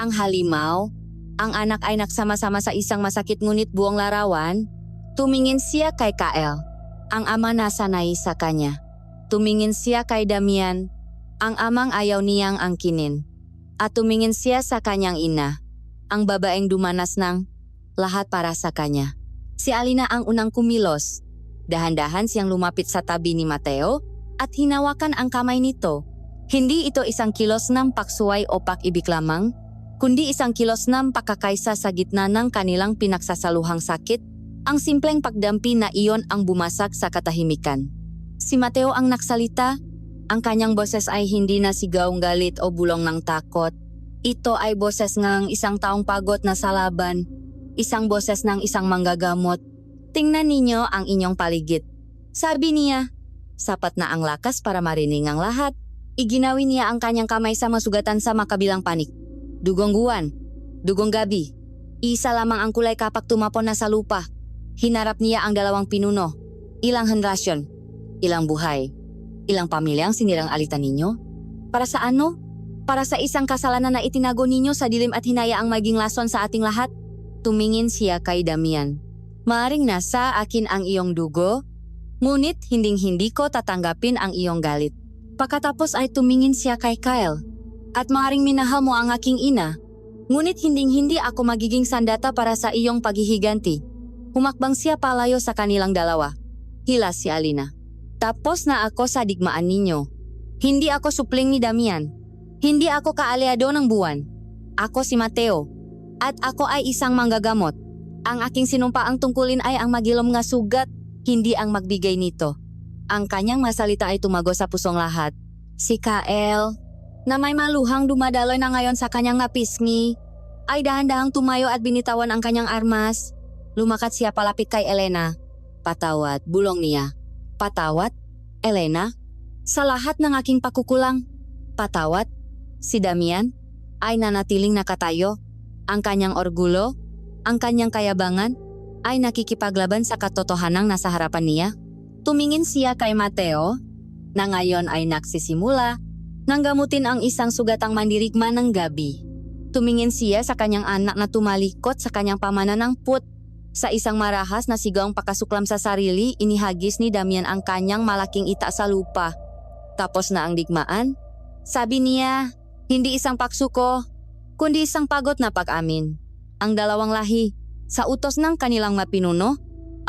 ang halimaw, ang anak ay nagsama-sama sa isang masakit ngunit buong larawan. Tumingin siya kay Kyle, ang ama na sanay sa kanya. Tumingin siya kay Damian, ang amang ayaw niyang angkinin. At tumingin siya sa kanyang ina, ang babaeng dumanas ng lahat para sa kanya. Si Alina ang unang kumilos. Dahan-dahan siyang lumapit sa tabi ni Mateo at hinawakan ang kamay nito. Hindi ito isang kilos ng paksuway o pag-ibig lamang, kundi isang kilos ng pakakaisa sa gitna ng kanilang pinagsasaluhang sakit, ang simpleng pagdampi na iyon ang bumasak sa katahimikan. Si Mateo ang nagsalita, ang kanyang boses ay hindi na sigaw galit o bulong ng takot. Ito ay boses ng isang taong pagod na sa laban, isang boses ng isang manggagamot. Tingnan ninyo ang inyong paligid. Sabi niya, sapat na ang lakas para marinig ang lahat. Iginawi niya ang kanyang kamay sa masugatan sa makabilang panik. Dugong buwan, dugong gabi. Isa lamang ang kulay kapak tumapon na sa lupa. Hinarap niya ang dalawang pinuno. Ilang henerasyon, ilang buhay, ilang pamilya ang sinilang alitan ninyo. Para sa ano? Para sa isang kasalanan na itinago ninyo sa dilim at hinayaang maging lason sa ating lahat? Tumingin siya kay Damian. Maaring nasa akin ang iyong dugo, ngunit hinding-hindi ko tatanggapin ang iyong galit. Pagkatapos ay tumingin siya kay Kyle. At maaring minahal mo ang aking ina, ngunit hinding-hindi ako magiging sandata para sa iyong paghihiganti. Humakbang siya palayo sa kanilang dalawa. Hila si Alina. Tapos na ako sa digmaan ninyo. Hindi ako supling ni Damian. Hindi ako kaaliado ng buwan. Ako si Mateo. At ako ay isang manggagamot. Ang aking sinumpaang tungkulin ay ang magilom nga sugat, hindi ang magbigay nito. Ang kanyang masalita ay tumago sa pusong lahat. Si Kyle, na may maluhang dumadaloy na ngayon sa kanyang napisngi, ay dahan-dahang tumayo at binitawan ang kanyang armas. Lumakat siya palapit kay Elena. Patawad, bulong niya. Patawad? Elena? Sa lahat ng aking pakukulang? Patawad? Si Damian ay nanatiling nakatayo. Ang kanyang orgulo, ang kanyang kayabangan, ay nakikipaglaban sa katotohanang nasa harapan niya. Tumingin siya kay Mateo, na ngayon ay nagsisimula nang gamutin ang isang sugatang mandirigma ng gabi. Tumingin siya sa kanyang anak na tumalikot sa kanyang pamananamput. Sa isang marahas na sigaw pakasuklam sa sarili, inihagis ni Damian ang kanyang malaking ita sa lupa. Tapos na ang digmaan. Sabi niya, hindi isang paksuko, kundi isang pagod na pag-amin. Ang dalawang lahi, sa utos ng kanilang mapinuno,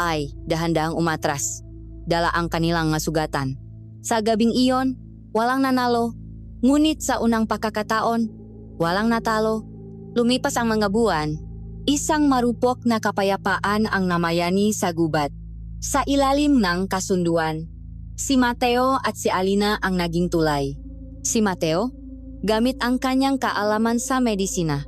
ay dahan-dahang umatras. Dala ang kanilang sugatan. Sa gabing iyon, walang nanalo, ngunit sa unang pagkakataon, walang natalo. Lumipas ang mga buwan, isang marupok na kapayapaan ang namayani sa gubat. Sa ilalim ng kasunduan, si Mateo at si Alina ang naging tulay. Si Mateo, gamit ang kanyang kaalaman sa medisina,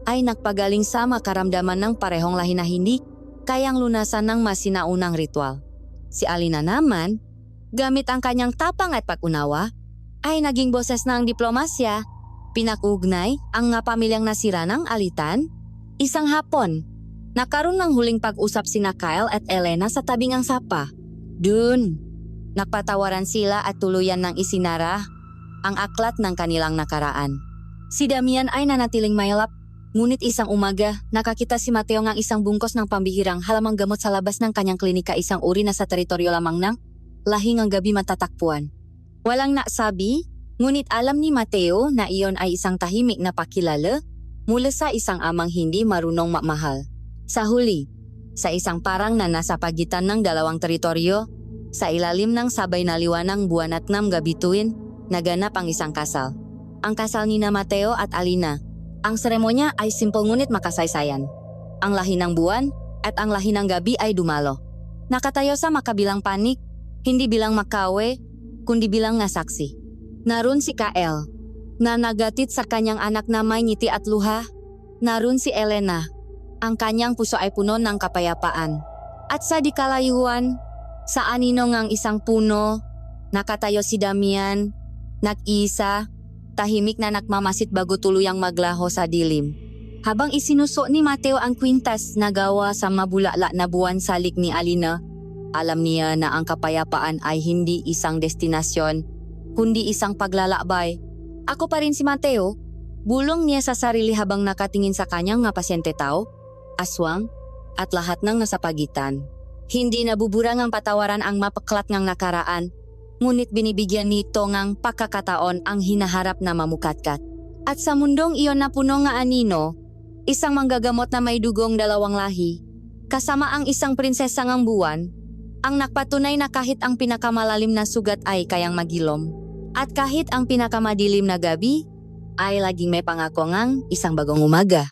ay nagpagaling sa makaramdaman ng parehong lahi na hindi kayang lunasan ng masinaunang ritual. Si Alina naman, gamit ang kanyang tapang at pag-unawa, ay naging boses ng diplomasya. Pinakugnay ang nga pamilyang nasira ng alitan. Isang hapon, nakaroon ng huling pag-usap sina Kyle at Elena sa tabing ang sapa. Dun, nagpatawaran sila at tuluyan ng isinara ang aklat ng kanilang nakaraan. Si Damian ay nanatiling mailap, ngunit isang umaga, nakakita si Mateo ng isang bungkos ng pambihirang halamang gamot sa labas ng kanyang klinika, isang uri na sa teritoryo lamang ng lahing ang gabi matatakpuan. Walang nasabi, ngunit alam ni Mateo na iyon ay isang tahimik na pakilala mula sa isang amang hindi marunong mamahal. Sa huli, sa isang parang na nasa pagitan ng dalawang teritoryo, sa ilalim ng sabay na liwanang buwan at gabi tuwin, naganap ang isang kasal. Ang kasal ni na Mateo at Alina. Ang seremonya ay simple ngunit makasaysayan. Ang lahi ng buwan at ang lahi ng gabi ay dumalo. Nakatayo sa makabilang panik, hindi bilang makawe, kundi bilang nga saksi. Naroon si Kael, na nagatit sa kanyang anak na may ngiti at luha. Naroon si Elena, ang kanyang puso ay puno ng kapayapaan. At sa dikalayuan, sa anino ngang isang puno, nakatayo si Damian, nag-isa, tahimik na nagmamasid bago tuluyang maglaho sa dilim. Habang isinuso ni Mateo ang kwintas na gawa sa mabulala na buwan salik ni Alina, alam niya na ang kapayapaan ay hindi isang destinasyon, kundi isang paglalakbay. Ako pa rin si Mateo, bulong niya sa sarili habang nakatingin sa kanyang nga pasyente tao, aswang, at lahat ng nasa pagitan. Hindi nabuburang ang patawaran ang mapaklat ngang nakaraan, ngunit binibigyan nito ngang pagkakataon ang hinaharap na mamukatkat. At sa mundong iyon na puno nga anino, isang manggagamot na may dugong dalawang lahi, kasama ang isang prinsesa ngang buwan, ang nagpatunay na kahit ang pinakamalalim na sugat ay kayang magilom. At kahit ang pinakamadilim na gabi, ay laging may pangako ngang isang bagong umaga.